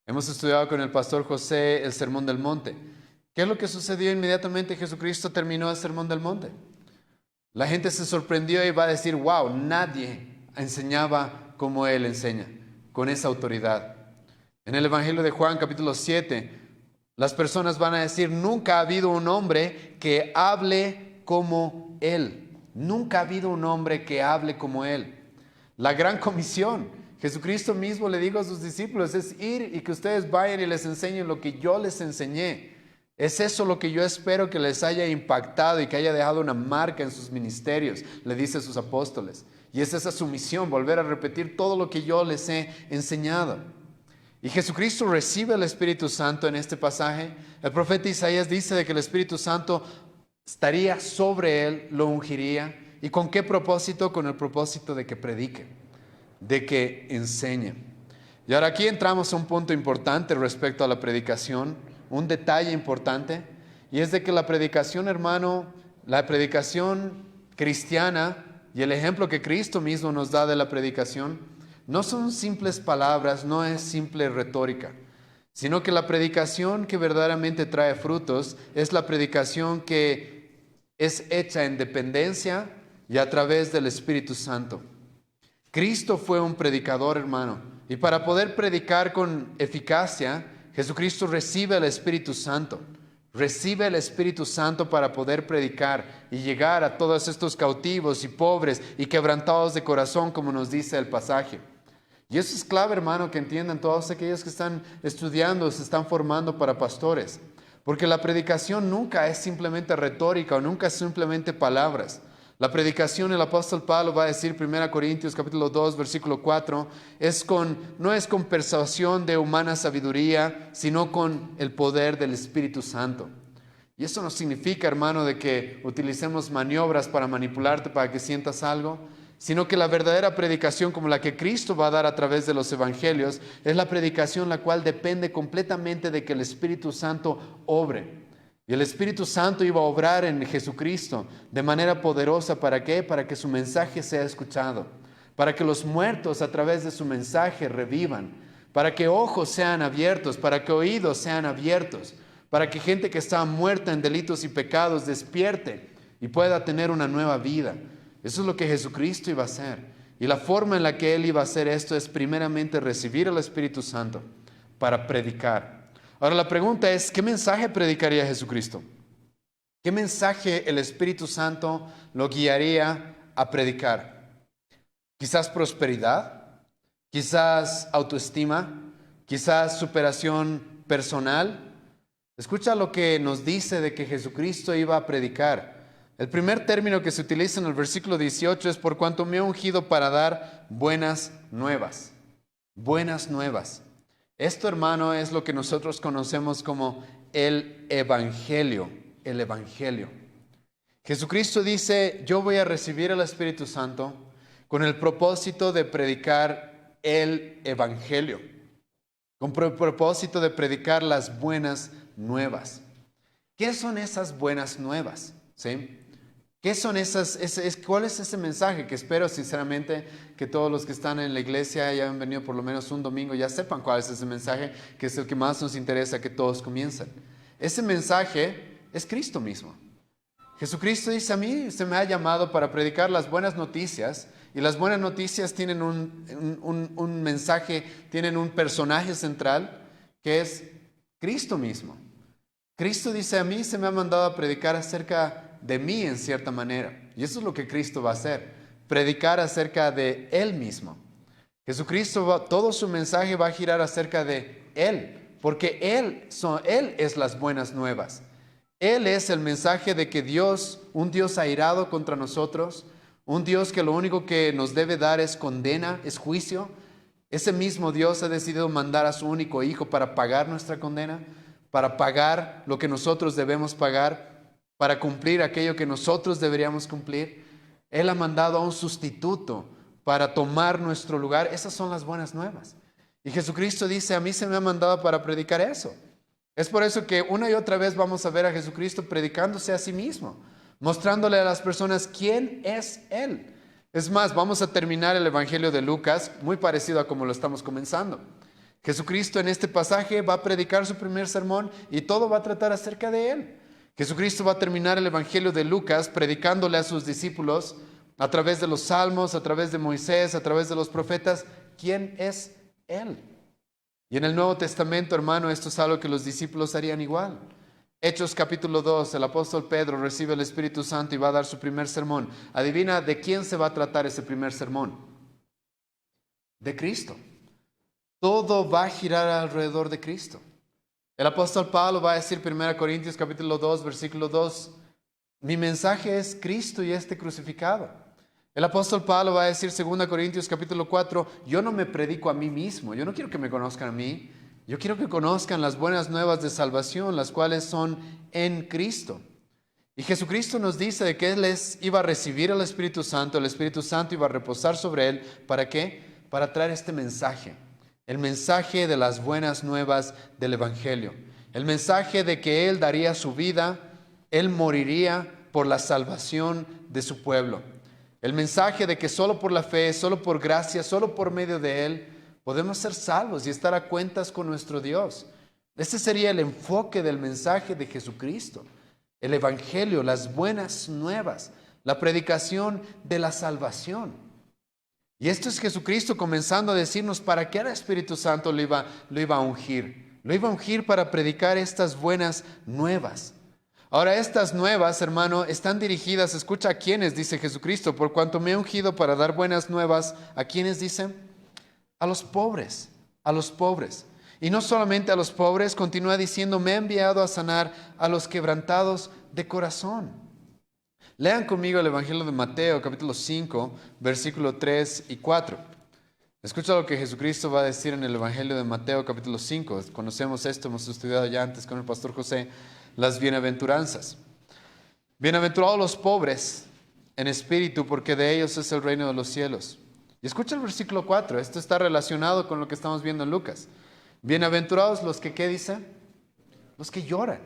[SPEAKER 1] Hemos estudiado con el pastor José el Sermón del Monte. ¿Qué es lo que sucedió inmediatamente? Jesucristo terminó el Sermón del Monte. La gente se sorprendió y va a decir, wow, nadie enseñaba como Él enseña, con esa autoridad. En el Evangelio de Juan, capítulo 7, las personas van a decir, nunca ha habido un hombre que hable como Él. Nunca ha habido un hombre que hable como Él. La gran comisión, Jesucristo mismo le dijo a sus discípulos, es ir y que ustedes vayan y les enseñen lo que yo les enseñé. Es eso lo que yo espero que les haya impactado y que haya dejado una marca en sus ministerios, le dice a sus apóstoles. Y es esa su misión, volver a repetir todo lo que yo les he enseñado. Y Jesucristo recibe el Espíritu Santo en este pasaje. El profeta Isaías dice de que el Espíritu Santo estaría sobre él, lo ungiría. ¿Y con qué propósito? Con el propósito de que predique, de que enseñe. Y ahora aquí entramos a un punto importante respecto a la predicación, un detalle importante, y es de que la predicación, hermano, la predicación cristiana y el ejemplo que Cristo mismo nos da de la predicación, no son simples palabras, no es simple retórica, sino que la predicación que verdaderamente trae frutos es la predicación que es hecha en dependencia y a través del Espíritu Santo. Cristo fue un predicador, hermano, y para poder predicar con eficacia, Jesucristo recibe el Espíritu Santo. Recibe el Espíritu Santo para poder predicar y llegar a todos estos cautivos y pobres y quebrantados de corazón, como nos dice el pasaje. Y eso es clave, hermano, que entiendan todos aquellos que están estudiando, se están formando para pastores. Porque la predicación nunca es simplemente retórica o nunca es simplemente palabras. La predicación, el apóstol Pablo va a decir, 1 Corintios capítulo 2, versículo 4, no es con persuasión de humana sabiduría, sino con el poder del Espíritu Santo. Y eso no significa, hermano, de que utilicemos maniobras para manipularte para que sientas algo. sino que la verdadera predicación como la que Cristo va a dar a través de los evangelios es la predicación la cual depende completamente de que el Espíritu Santo obre. Y el Espíritu Santo iba a obrar en Jesucristo de manera poderosa. ¿Para qué? Para que su mensaje sea escuchado, para que los muertos a través de su mensaje revivan, para que ojos sean abiertos, para que oídos sean abiertos, para que gente que estaba muerta en delitos y pecados despierte y pueda tener una nueva vida. Eso es lo que Jesucristo iba a hacer. Y la forma en la que Él iba a hacer esto es primeramente recibir al Espíritu Santo para predicar. Ahora la pregunta es, ¿qué mensaje predicaría Jesucristo? ¿Qué mensaje el Espíritu Santo lo guiaría a predicar? Quizás prosperidad, quizás autoestima, quizás superación personal. Escucha lo que nos dice de que Jesucristo iba a predicar. El primer término que se utiliza en el versículo 18 es por cuanto me he ungido para dar buenas nuevas. Buenas nuevas. Esto, hermano, es lo que nosotros conocemos como el Evangelio. El Evangelio. Jesucristo dice, yo voy a recibir al Espíritu Santo con el propósito de predicar el Evangelio. Con el propósito de predicar las buenas nuevas. ¿Qué son esas buenas nuevas? ¿Sí? ¿Qué son esas? ¿Cuál es ese mensaje? Que espero sinceramente que todos los que están en la iglesia y han venido por lo menos un domingo ya sepan cuál es ese mensaje, que es el que más nos interesa que todos comiencen. Ese mensaje es Cristo mismo. Jesucristo dice, a mí se me ha llamado para predicar las buenas noticias, y las buenas noticias tienen un mensaje, tienen un personaje central que es Cristo mismo. Cristo dice, a mí se me ha mandado a predicar acerca de mí en cierta manera. Y eso es lo que Cristo va a hacer, predicar acerca de Él mismo. Jesucristo, todo su mensaje va a girar acerca de Él, porque Él es las buenas nuevas. Él es el mensaje de que Dios, un Dios airado contra nosotros, un Dios que lo único que nos debe dar es condena, es juicio. Ese mismo Dios ha decidido mandar a su único Hijo para pagar nuestra condena, para pagar lo que nosotros debemos pagar, para cumplir aquello que nosotros deberíamos cumplir. Él ha mandado a un sustituto para tomar nuestro lugar. Esas son las buenas nuevas. Y Jesucristo dice, a mí se me ha mandado para predicar eso. Es por eso que una y otra vez vamos a ver a Jesucristo predicándose a sí mismo, mostrándole a las personas quién es Él. Es más, vamos a terminar el Evangelio de Lucas, muy parecido a como lo estamos comenzando. Jesucristo en este pasaje va a predicar su primer sermón y todo va a tratar acerca de Él. Jesucristo va a terminar el Evangelio de Lucas predicándole a sus discípulos a través de los salmos, a través de Moisés, a través de los profetas, quién es Él. Y en el Nuevo Testamento, hermano, esto es algo que los discípulos harían igual. Hechos capítulo 2, el apóstol Pedro recibe el Espíritu Santo y va a dar su primer sermón. Adivina de quién se va a tratar ese primer sermón. De Cristo. Todo va a girar alrededor de Cristo. El apóstol Pablo va a decir 1 Corintios capítulo 2, versículo 2, mi mensaje es Cristo y este crucificado. El apóstol Pablo va a decir 2 Corintios capítulo 4, yo no me predico a mí mismo, yo no quiero que me conozcan a mí, yo quiero que conozcan las buenas nuevas de salvación, las cuales son en Cristo. Y Jesucristo nos dice de que Él iba a recibir al Espíritu Santo, el Espíritu Santo iba a reposar sobre Él, ¿para qué? Para traer este mensaje. El mensaje de las buenas nuevas del Evangelio. El mensaje de que Él daría su vida, Él moriría por la salvación de su pueblo. El mensaje de que solo por la fe, solo por gracia, solo por medio de Él, podemos ser salvos y estar a cuentas con nuestro Dios. Ese sería el enfoque del mensaje de Jesucristo. El Evangelio, las buenas nuevas, la predicación de la salvación. Y esto es Jesucristo comenzando a decirnos para qué el Espíritu Santo lo iba a ungir. Lo iba a ungir para predicar estas buenas nuevas. Ahora estas nuevas, hermano, están dirigidas, escucha a quiénes, dice Jesucristo, por cuanto me he ungido para dar buenas nuevas, ¿a quiénes dice? A los pobres, a los pobres. Y no solamente a los pobres, continúa diciendo, me he enviado a sanar a los quebrantados de corazón. Lean conmigo el Evangelio de Mateo, capítulo 5, versículo 3 y 4. Escucha lo que Jesucristo va a decir en el Evangelio de Mateo, capítulo 5. Conocemos esto, hemos estudiado ya antes con el pastor José, las bienaventuranzas. Bienaventurados los pobres, en espíritu, porque de ellos es el reino de los cielos. Y escucha el versículo 4, esto está relacionado con lo que estamos viendo en Lucas. Bienaventurados los que, ¿qué dice? Los que lloran.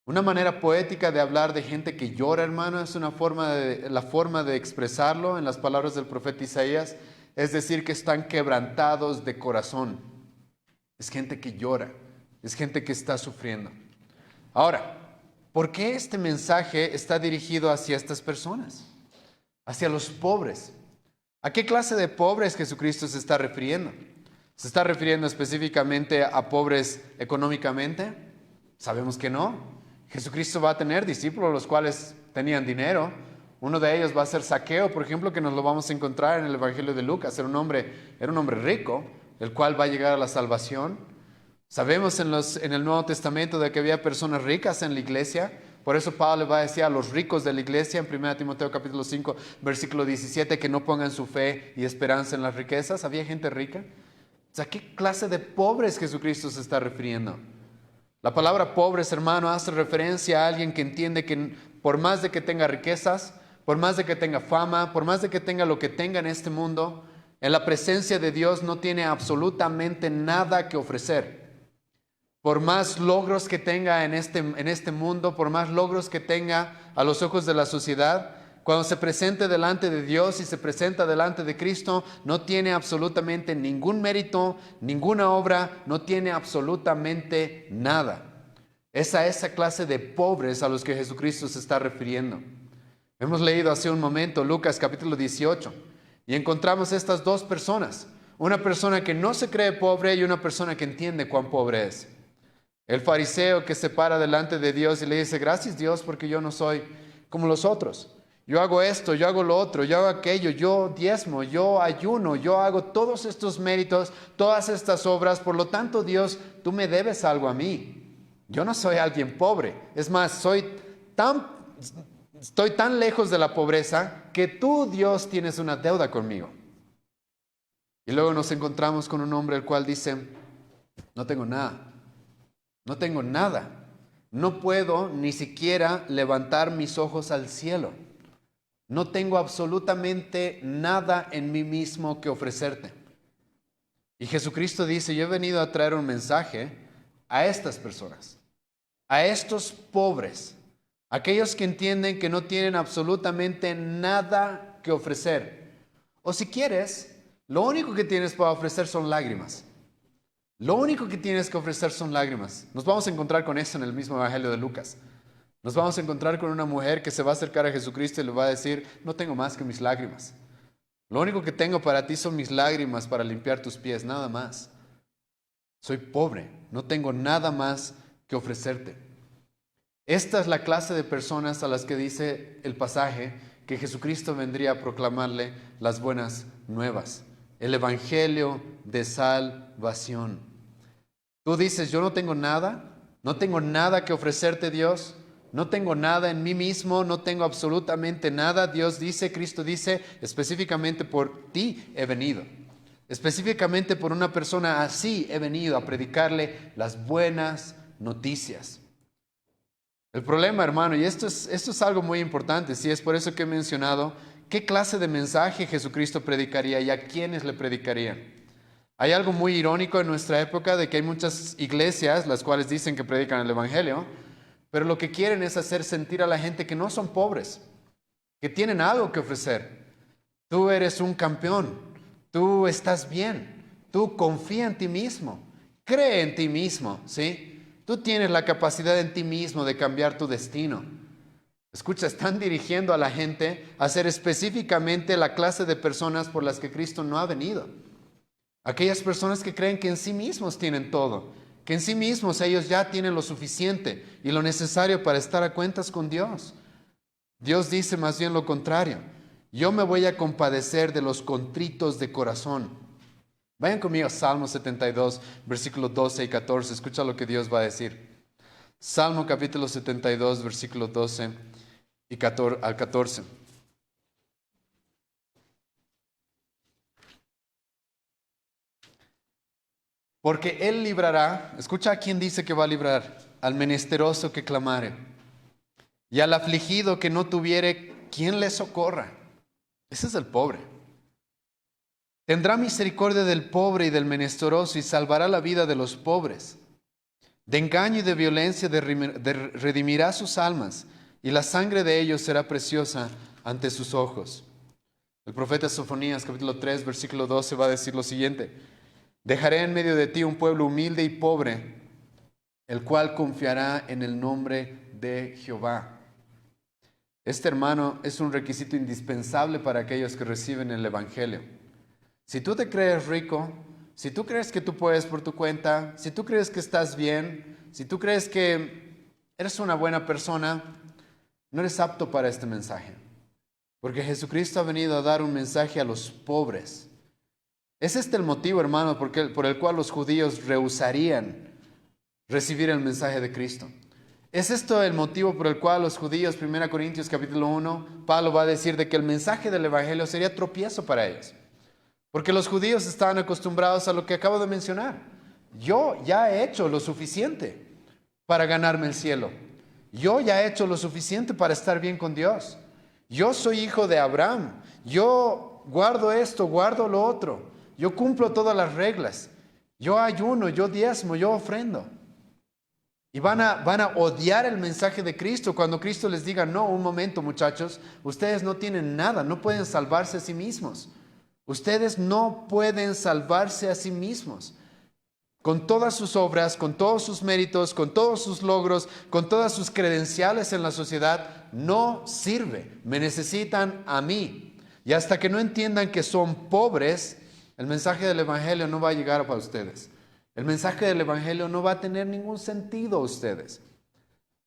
[SPEAKER 1] Una manera poética de hablar de gente que llora, hermano, es la forma de expresarlo en las palabras del profeta Isaías, es decir, que están quebrantados de corazón. Es gente que llora, es gente que está sufriendo. Ahora, ¿por qué este mensaje está dirigido hacia estas personas? Hacia los pobres. ¿A qué clase de pobres Jesucristo se está refiriendo? ¿Se está refiriendo específicamente a pobres económicamente? Sabemos que no. Jesucristo va a tener discípulos los cuales tenían dinero. Uno de ellos va a ser Zaqueo, por ejemplo, que nos lo vamos a encontrar en el Evangelio de Lucas. Era un hombre rico, el cual va a llegar a la salvación. Sabemos en el Nuevo Testamento de que había personas ricas en la iglesia. Por eso Pablo le va a decir a los ricos de la iglesia en 1 Timoteo capítulo 5, versículo 17, que no pongan su fe y esperanza en las riquezas. Había gente rica. O sea, ¿qué clase de pobres Jesucristo se está refiriendo? La palabra pobres, hermano, hace referencia a alguien que entiende que por más de que tenga riquezas, por más de que tenga fama, por más de que tenga lo que tenga en este mundo, en la presencia de Dios no tiene absolutamente nada que ofrecer. Por más logros que tenga en este mundo, por más logros que tenga a los ojos de la sociedad, cuando se presente delante de Dios y se presenta delante de Cristo, no tiene absolutamente ningún mérito, ninguna obra, no tiene absolutamente nada. Es a esa clase de pobres a los que Jesucristo se está refiriendo. Hemos leído hace un momento Lucas capítulo 18 y encontramos estas dos personas. Una persona que no se cree pobre y una persona que entiende cuán pobre es. El fariseo que se para delante de Dios y le dice, gracias Dios porque yo no soy como los otros. Yo hago esto, yo hago lo otro, yo hago aquello, yo diezmo, yo ayuno, yo hago todos estos méritos, todas estas obras. Por lo tanto, Dios, tú me debes algo a mí. Yo no soy alguien pobre. Es más, estoy tan lejos de la pobreza que tú, Dios, tienes una deuda conmigo. Y luego nos encontramos con un hombre el cual dice, no tengo nada. No tengo nada. No puedo ni siquiera levantar mis ojos al cielo. No tengo absolutamente nada en mí mismo que ofrecerte. Y Jesucristo dice, yo he venido a traer un mensaje a estas personas, a estos pobres, aquellos que entienden que no tienen absolutamente nada que ofrecer. O si quieres, lo único que tienes para ofrecer son lágrimas. Lo único que tienes que ofrecer son lágrimas. Nos vamos a encontrar con eso en el mismo Evangelio de Lucas. Nos vamos a encontrar con una mujer que se va a acercar a Jesucristo y le va a decir, no tengo más que mis lágrimas. Lo único que tengo para ti son mis lágrimas para limpiar tus pies, nada más. Soy pobre, no tengo nada más que ofrecerte. Esta es la clase de personas a las que dice el pasaje que Jesucristo vendría a proclamarle las buenas nuevas, el evangelio de salvación. Tú dices, yo no tengo nada que ofrecerte, Dios. No tengo nada en mí mismo, no tengo absolutamente nada. Dios dice, Cristo dice, específicamente por ti he venido. Específicamente por una persona así he venido a predicarle las buenas noticias. El problema, hermano, y esto es algo muy importante, sí, es por eso que he mencionado qué clase de mensaje Jesucristo predicaría y a quiénes le predicaría. Hay algo muy irónico en nuestra época de que hay muchas iglesias las cuales dicen que predican el evangelio, pero lo que quieren es hacer sentir a la gente que no son pobres, que tienen algo que ofrecer. Tú eres un campeón, tú estás bien, tú confía en ti mismo, cree en ti mismo, ¿sí? Tú tienes la capacidad en ti mismo de cambiar tu destino. Escucha, están dirigiendo a la gente a ser específicamente la clase de personas por las que Cristo no ha venido. Aquellas personas que creen que en sí mismos tienen todo, que en sí mismos ellos ya tienen lo suficiente y lo necesario para estar a cuentas con Dios. Dios dice más bien lo contrario. Yo me voy a compadecer de los contritos de corazón. Vayan conmigo a Salmo 72, versículos 12 y 14. Escucha lo que Dios va a decir. Salmo capítulo 72, versículos 12 al 14. Porque Él librará, escucha a quién dice que va a librar, al menesteroso que clamare, y al afligido que no tuviere ¿quién le socorra? Ese es el pobre. Tendrá misericordia del pobre y del menesteroso y salvará la vida de los pobres. De engaño y de violencia redimirá sus almas, y la sangre de ellos será preciosa ante sus ojos. El profeta Sofonías, capítulo 3, versículo 12, va a decir lo siguiente: dejaré en medio de ti un pueblo humilde y pobre, el cual confiará en el nombre de Jehová. Este, hermano, es un requisito indispensable para aquellos que reciben el Evangelio. Si tú te crees rico, si tú crees que tú puedes por tu cuenta, si tú crees que estás bien, si tú crees que eres una buena persona, no eres apto para este mensaje. Porque Jesucristo ha venido a dar un mensaje a los pobres. ¿Es este el motivo, hermano, por el cual los judíos rehusarían recibir el mensaje de Cristo? ¿Es esto el motivo por el cual los judíos, 1 Corintios capítulo 1, Pablo va a decir de que el mensaje del Evangelio sería tropiezo para ellos? Porque los judíos estaban acostumbrados a lo que acabo de mencionar. Yo ya he hecho lo suficiente para ganarme el cielo. Yo ya he hecho lo suficiente para estar bien con Dios. Yo soy hijo de Abraham. Yo guardo esto, guardo lo otro. Yo cumplo todas las reglas. Yo ayuno, yo diezmo, yo ofrendo. Y van a odiar el mensaje de Cristo cuando Cristo les diga: no, un momento, muchachos, ustedes no tienen nada, no pueden salvarse a sí mismos. Ustedes no pueden salvarse a sí mismos. Con todas sus obras, con todos sus méritos, con todos sus logros, con todas sus credenciales en la sociedad, no sirve. Me necesitan a mí. Y hasta que no entiendan que son pobres, el mensaje del Evangelio no va a llegar para ustedes. El mensaje del Evangelio no va a tener ningún sentido a ustedes.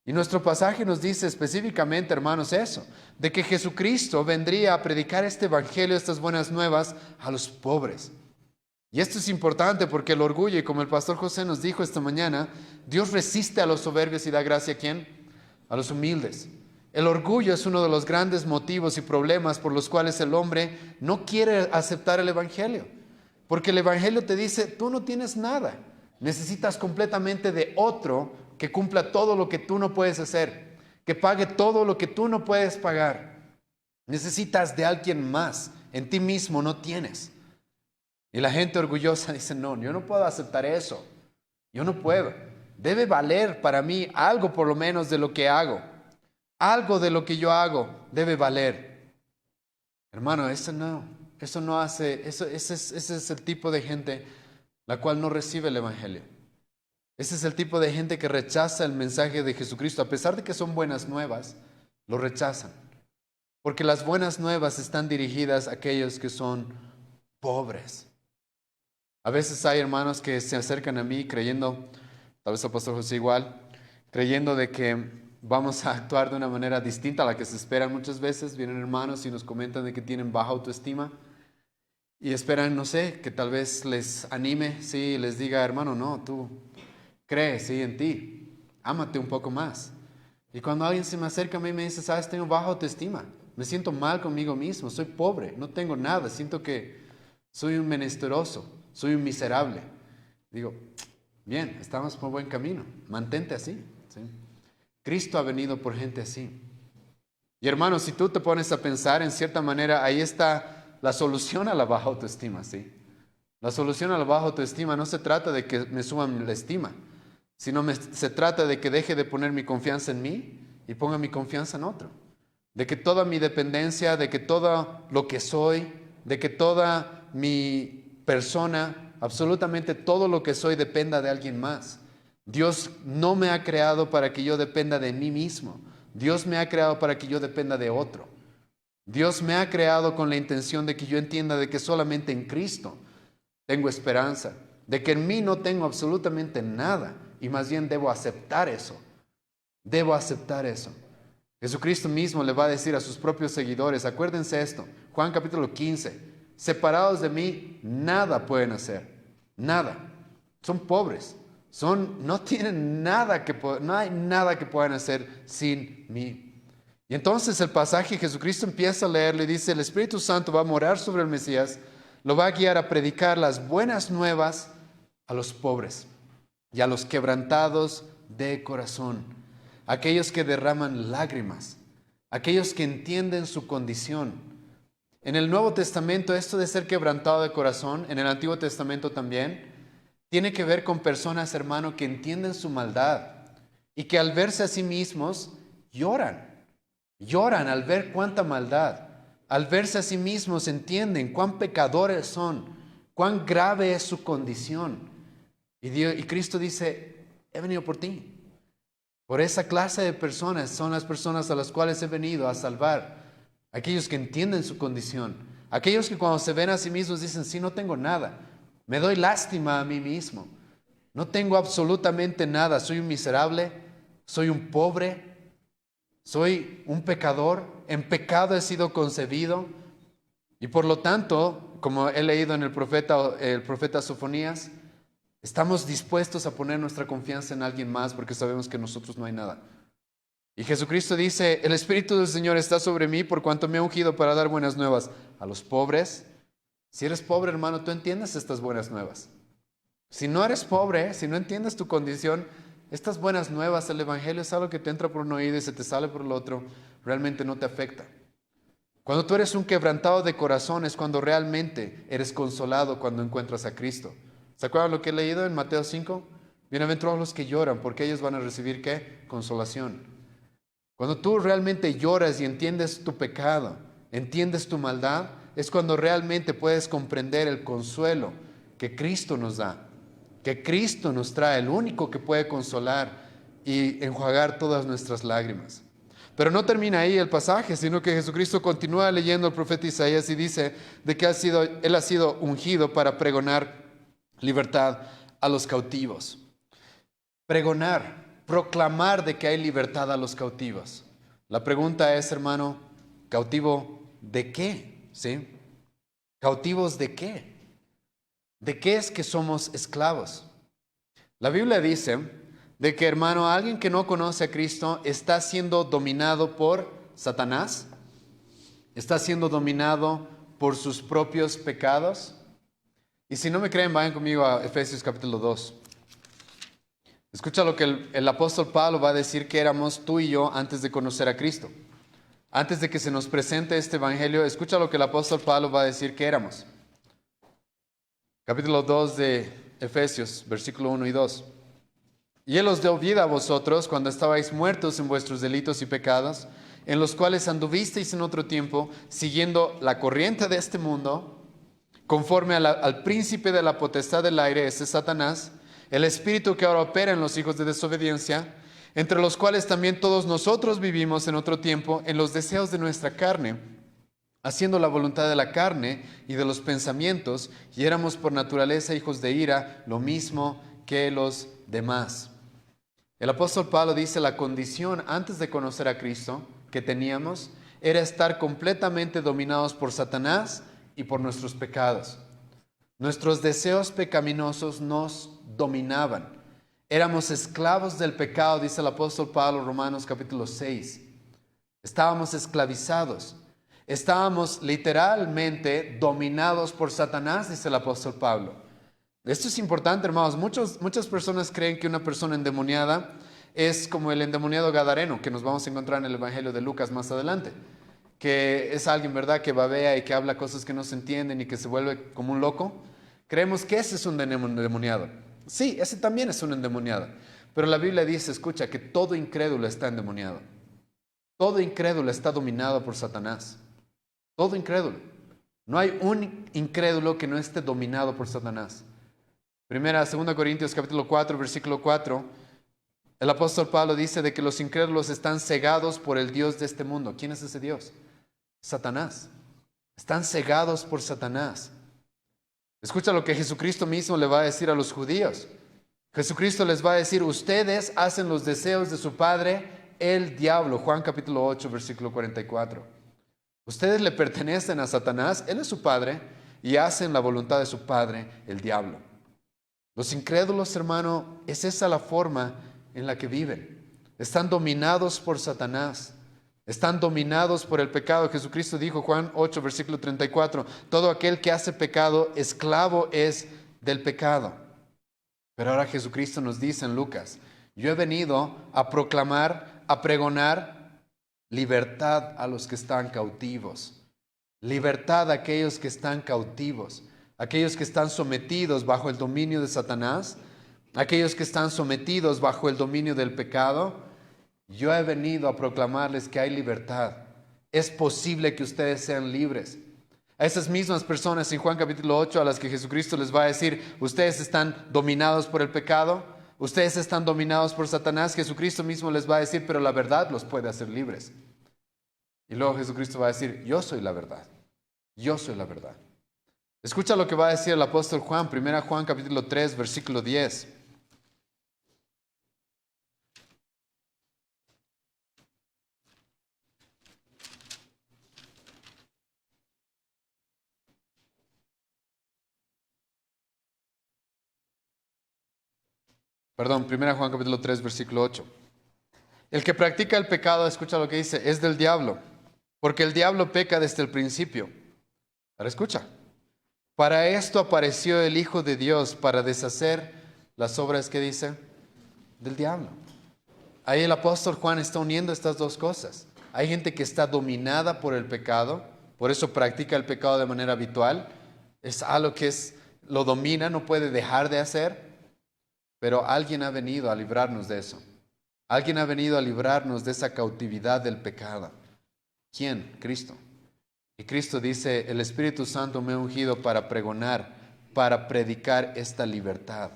[SPEAKER 1] Y nuestro pasaje nos dice específicamente, hermanos, eso, de que Jesucristo vendría a predicar este Evangelio, estas buenas nuevas, a los pobres. Y esto es importante porque el orgullo, y como el pastor José nos dijo esta mañana, Dios resiste a los soberbios y da gracia ¿a quién? A los humildes. El orgullo es uno de los grandes motivos y problemas por los cuales el hombre no quiere aceptar el Evangelio. Porque el Evangelio te dice: tú no tienes nada, necesitas completamente de otro que cumpla todo lo que tú no puedes hacer, que pague todo lo que tú no puedes pagar. Necesitas de alguien más, en ti mismo no tienes. Y la gente orgullosa dice: no, yo no puedo aceptar eso, yo no puedo. Debe valer para mí algo por lo menos de lo que hago. Algo de lo que yo hago debe valer. Hermano, eso no hace, ese es el tipo de gente la cual no recibe el Evangelio. Ese es el tipo de gente que rechaza el mensaje de Jesucristo. A pesar de que son buenas nuevas, lo rechazan. Porque las buenas nuevas están dirigidas a aquellos que son pobres. A veces hay hermanos que se acercan a mí creyendo, tal vez el pastor José igual, creyendo de que vamos a actuar de una manera distinta a la que se espera muchas veces. Vienen hermanos y nos comentan de que tienen baja autoestima y esperan, no sé, que tal vez les anime, sí, les diga: hermano, no, tú cree, sí, en ti, ámate un poco más. Y cuando alguien se me acerca a mí y me dice: sabes, tengo baja autoestima, me siento mal conmigo mismo, soy pobre, no tengo nada, siento que soy un menesteroso, soy un miserable. Digo: bien, estamos por buen camino, mantente así, ¿sí? Cristo ha venido por gente así. Y hermano, si tú te pones a pensar, en cierta manera, ahí está la solución a la baja autoestima, ¿sí? La solución a la baja autoestima no se trata de que me suban la estima, sino se trata de que deje de poner mi confianza en mí y ponga mi confianza en otro. De que toda mi dependencia, de que todo lo que soy, de que toda mi persona, absolutamente todo lo que soy dependa de alguien más. Dios no me ha creado para que yo dependa de mí mismo. Dios me ha creado para que yo dependa de otro. Dios me ha creado con la intención de que yo entienda de que solamente en Cristo tengo esperanza, de que en mí no tengo absolutamente nada y más bien debo aceptar eso. Debo aceptar eso. Jesucristo mismo le va a decir a sus propios seguidores, acuérdense esto, Juan capítulo 15, separados de mí nada pueden hacer, nada. Son pobres, no tienen nada no hay nada que puedan hacer sin mí. Y entonces el pasaje Jesucristo empieza a leerlo y dice: el Espíritu Santo va a morar sobre el Mesías, lo va a guiar a predicar las buenas nuevas a los pobres y a los quebrantados de corazón, aquellos que derraman lágrimas, aquellos que entienden su condición. En el Nuevo Testamento, esto de ser quebrantado de corazón, en el Antiguo Testamento también, tiene que ver con personas, hermano, que entienden su maldad y que al verse a sí mismos lloran. Lloran al ver cuánta maldad. Al verse a sí mismos entienden cuán pecadores son, cuán grave es su condición. Y Cristo dice, he venido por ti. Por esa clase de personas son las personas a las cuales he venido a salvar. Aquellos que entienden su condición. Aquellos que cuando se ven a sí mismos dicen, sí, no tengo nada. Me doy lástima a mí mismo. No tengo absolutamente nada. Soy un miserable, soy un pobre, soy un pecador. En pecado he sido concebido. Y por lo tanto, como he leído en el profeta Sofonías, estamos dispuestos a poner nuestra confianza en alguien más porque sabemos que nosotros no hay nada. Y Jesucristo dice, el Espíritu del Señor está sobre mí por cuanto me ha ungido para dar buenas nuevas a los pobres. Si eres pobre, hermano, tú entiendes estas buenas nuevas. Si no eres pobre, si no entiendes tu condición, estas buenas nuevas, el Evangelio es algo que te entra por un oído y se te sale por el otro, realmente no te afecta. Cuando tú eres un quebrantado de corazón es cuando realmente eres consolado cuando encuentras a Cristo. ¿Se acuerdan lo que he leído en Mateo 5? Bienaventurados los que lloran, porque ellos van a recibir ¿qué? Consolación. Cuando tú realmente lloras y entiendes tu pecado, entiendes tu maldad, es cuando realmente puedes comprender el consuelo que Cristo nos da, que Cristo nos trae, el único que puede consolar y enjuagar todas nuestras lágrimas. Pero no termina ahí el pasaje, sino que Jesucristo continúa leyendo el profeta Isaías y dice de que Él ha sido ungido para pregonar libertad a los cautivos. Pregonar, proclamar de que hay libertad a los cautivos. La pregunta es, hermano, ¿cautivo de qué? ¿Sí? ¿Cautivos de qué? ¿De qué es que somos esclavos? La Biblia dice de que, hermano, alguien que no conoce a Cristo está siendo dominado por Satanás, está siendo dominado por sus propios pecados. Y si no me creen, vayan conmigo a Efesios capítulo 2. Escucha lo que el apóstol Pablo va a decir que éramos tú y yo antes de conocer a Cristo. Antes de que se nos presente este evangelio, escucha lo que el apóstol Pablo va a decir que éramos. Capítulo 2 de Efesios, versículo 1 y 2. Y Él os dio vida a vosotros cuando estabais muertos en vuestros delitos y pecados, en los cuales anduvisteis en otro tiempo, siguiendo la corriente de este mundo, conforme al príncipe de la potestad del aire, ese es Satanás, el espíritu que ahora opera en los hijos de desobediencia, entre los cuales también todos nosotros vivimos en otro tiempo en los deseos de nuestra carne, haciendo la voluntad de la carne y de los pensamientos, y éramos por naturaleza hijos de ira, lo mismo que los demás. El apóstol Pablo dice la condición antes de conocer a Cristo que teníamos era estar completamente dominados por Satanás y por nuestros pecados. Nuestros deseos pecaminosos nos dominaban. Éramos esclavos del pecado, dice el apóstol Pablo, Romanos capítulo 6. Estábamos esclavizados. Estábamos literalmente dominados por Satanás, dice el apóstol Pablo. Esto es importante, hermanos. Muchas personas creen que una persona endemoniada es como el endemoniado gadareno, que nos vamos a encontrar en el Evangelio de Lucas más adelante, que es alguien, ¿verdad?, que babea y que habla cosas que no se entienden y que se vuelve como un loco. Creemos que ese es un endemoniado. Sí, ese también es un endemoniado. Pero la Biblia dice, escucha, que todo incrédulo está endemoniado. Todo incrédulo está dominado por Satanás. Todo incrédulo. No hay un incrédulo que no esté dominado por Satanás. 2 Corintios capítulo 4, versículo 4, el apóstol Pablo dice de que los incrédulos están cegados por el Dios de este mundo. ¿Quién es ese Dios? Satanás. Están cegados por Satanás. Escucha lo que Jesucristo mismo le va a decir a los judíos. Jesucristo les va a decir, ustedes hacen los deseos de su padre, el diablo. Juan capítulo 8, versículo 44. Ustedes le pertenecen a Satanás, él es su padre, y hacen la voluntad de su padre, el diablo. Los incrédulos, hermano, es esa la forma en la que viven. Están dominados por Satanás. Están dominados por el pecado. Jesucristo dijo, Juan 8, versículo 34, todo aquel que hace pecado, esclavo es del pecado. Pero ahora Jesucristo nos dice en Lucas, yo he venido a proclamar, a pregonar libertad a los que están cautivos, libertad a aquellos que están cautivos, aquellos que están sometidos bajo el dominio de Satanás, aquellos que están sometidos bajo el dominio del pecado. Yo he venido a proclamarles que hay libertad. Es posible que ustedes sean libres. A esas mismas personas en Juan capítulo 8 a las que Jesucristo les va a decir, ustedes están dominados por el pecado, ustedes están dominados por Satanás, Jesucristo mismo les va a decir, pero la verdad los puede hacer libres. Y luego Jesucristo va a decir, yo soy la verdad, yo soy la verdad. Escucha lo que va a decir el apóstol Juan, 1 Juan capítulo 3, versículo 10. Perdón, 1 Juan capítulo 3, versículo 8. El que practica el pecado, escucha lo que dice, es del diablo, porque el diablo peca desde el principio. Ahora escucha. Para esto apareció el Hijo de Dios, para deshacer las obras que dice del diablo. Ahí el apóstol Juan está uniendo estas dos cosas. Hay gente que está dominada por el pecado, por eso practica el pecado de manera habitual. Es algo que lo domina, no puede dejar de hacer. Pero alguien ha venido a librarnos de eso. Alguien ha venido a librarnos de esa cautividad del pecado. ¿Quién? Cristo. Y Cristo dice, el Espíritu Santo me ha ungido para pregonar, para predicar esta libertad.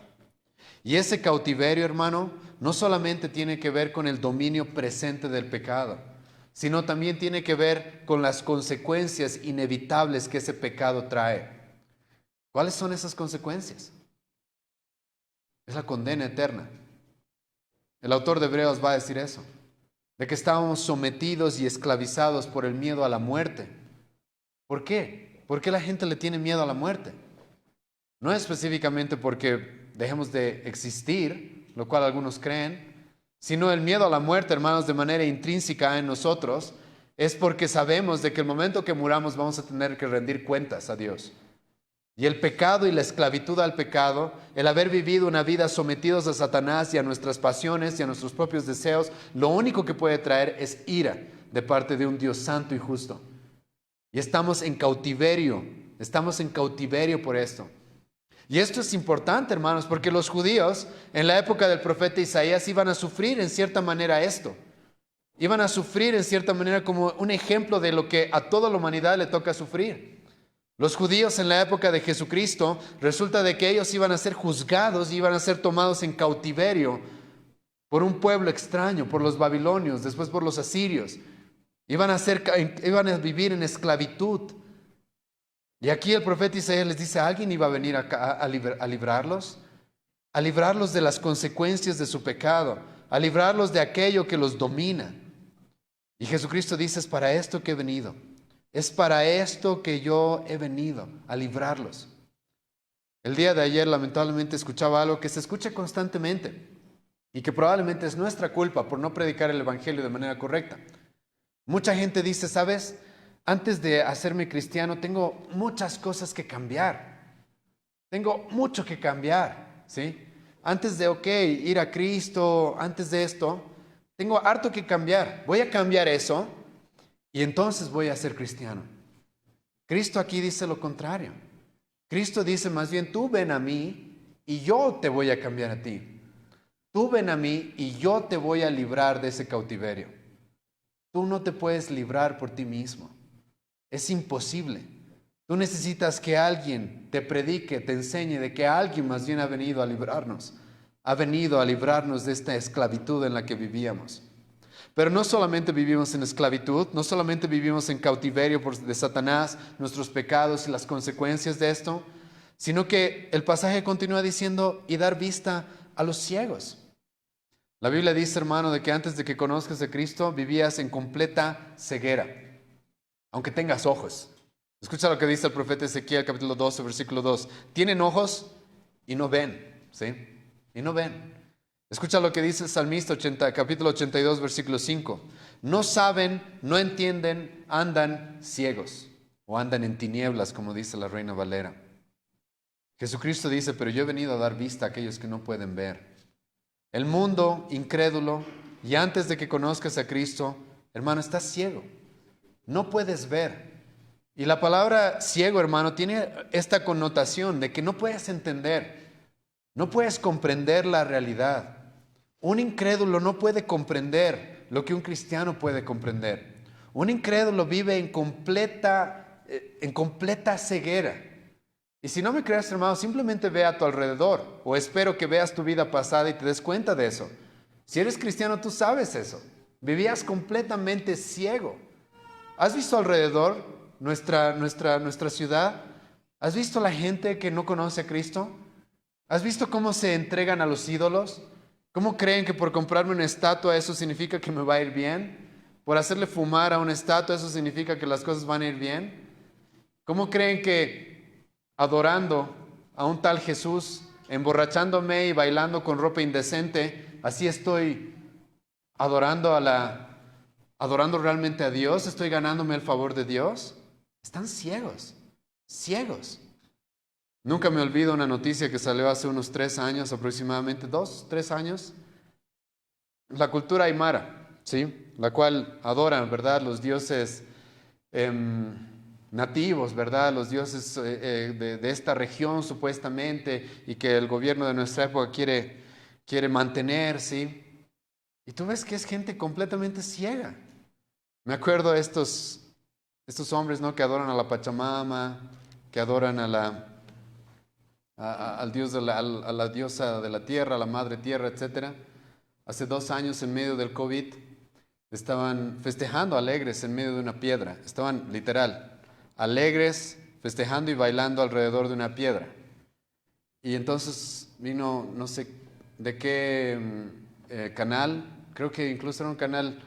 [SPEAKER 1] Y ese cautiverio, hermano, no solamente tiene que ver con el dominio presente del pecado, sino también tiene que ver con las consecuencias inevitables que ese pecado trae. ¿Cuáles son esas consecuencias? Es la condena eterna. El autor de Hebreos va a decir eso, de que estábamos sometidos y esclavizados por el miedo a la muerte. ¿Por qué? ¿Por qué la gente le tiene miedo a la muerte? No es específicamente porque dejemos de existir, lo cual algunos creen, sino el miedo a la muerte, hermanos, de manera intrínseca en nosotros, es porque sabemos de que el momento que muramos vamos a tener que rendir cuentas a Dios. Y el pecado y la esclavitud al pecado, el haber vivido una vida sometidos a Satanás y a nuestras pasiones y a nuestros propios deseos, lo único que puede traer es ira de parte de un Dios santo y justo. Y estamos en cautiverio por esto. Y esto es importante, hermanos, porque los judíos en la época del profeta Isaías iban a sufrir en cierta manera esto. Iban a sufrir en cierta manera como un ejemplo de lo que a toda la humanidad le toca sufrir. Los judíos en la época de Jesucristo, resulta de que ellos iban a ser juzgados y iban a ser tomados en cautiverio por un pueblo extraño, por los babilonios, después por los asirios. Iban a vivir en esclavitud. Y aquí el profeta Isaías les dice, ¿alguien iba a venir a librarlos? A librarlos de las consecuencias de su pecado, a librarlos de aquello que los domina. Y Jesucristo dice, es para esto que he venido. Es para esto que yo he venido, a librarlos. El día de ayer lamentablemente escuchaba algo que se escucha constantemente y que probablemente es nuestra culpa por no predicar el evangelio de manera correcta. Mucha gente dice, ¿sabes? Antes de hacerme cristiano tengo muchas cosas que cambiar. Tengo mucho que cambiar, ¿sí? Antes de, ir a Cristo, antes de esto, tengo harto que cambiar. Voy a cambiar eso. Y entonces voy a ser cristiano. Cristo aquí dice lo contrario. Cristo dice más bien, tú ven a mí y yo te voy a cambiar a ti. Tú ven a mí y yo te voy a librar de ese cautiverio. Tú no te puedes librar por ti mismo. Es imposible. Tú necesitas que alguien te predique, te enseñe de que alguien más bien ha venido a librarnos. Ha venido a librarnos de esta esclavitud en la que vivíamos. Pero no solamente vivimos en esclavitud, no solamente vivimos en cautiverio de Satanás, nuestros pecados y las consecuencias de esto, sino que el pasaje continúa diciendo, y dar vista a los ciegos. La Biblia dice, hermano, de que antes de que conozcas a Cristo, vivías en completa ceguera, aunque tengas ojos. Escucha lo que dice el profeta Ezequiel, capítulo 12, versículo 2. Tienen ojos y no ven, ¿sí? Y no ven. Escucha lo que dice el salmista, capítulo 82, versículo 5. No saben, no entienden, andan ciegos o andan en tinieblas, como dice la Reina Valera. Jesucristo dice, pero yo he venido a dar vista a aquellos que no pueden ver. El mundo incrédulo, y antes de que conozcas a Cristo, Hermano, estás ciego. No puedes ver. Y la palabra ciego, hermano, tiene esta connotación de que no puedes entender, no puedes comprender la realidad. Un incrédulo no puede comprender lo que un cristiano puede comprender. Un incrédulo vive en completa ceguera. Y si no me crees, hermano, simplemente ve a tu alrededor, o espero que veas tu vida pasada y te des cuenta de eso. Si eres cristiano, tú sabes eso. Vivías completamente ciego. ¿Has visto alrededor nuestra ciudad? ¿Has visto la gente que no conoce a Cristo? ¿Has visto cómo se entregan a los ídolos? ¿Cómo creen que por comprarme una estatua eso significa que me va a ir bien? ¿Por hacerle fumar a una estatua eso significa que las cosas van a ir bien? ¿Cómo creen que adorando a un tal Jesús, emborrachándome y bailando con ropa indecente, así estoy adorando realmente a Dios? ¿Estoy ganándome el favor de Dios? Están ciegos, ciegos. Nunca me olvido una noticia que salió hace unos 3 años, aproximadamente 2, 3 años. La cultura aymara, ¿sí? La cual adoran, ¿verdad?, los dioses nativos, ¿verdad?, los dioses de esta región supuestamente, y que el gobierno de nuestra época quiere mantener, ¿sí? Y tú ves que es gente completamente ciega. Me acuerdo de estos hombres, ¿no?, que adoran a la Pachamama, que adoran al dios a la diosa de la tierra, a la madre tierra, etc. Hace 2 años, en medio del COVID, estaban festejando alegres en medio de una piedra. Estaban literal, alegres, festejando y bailando alrededor de una piedra. Y entonces vino, no sé de qué canal, creo que incluso era un canal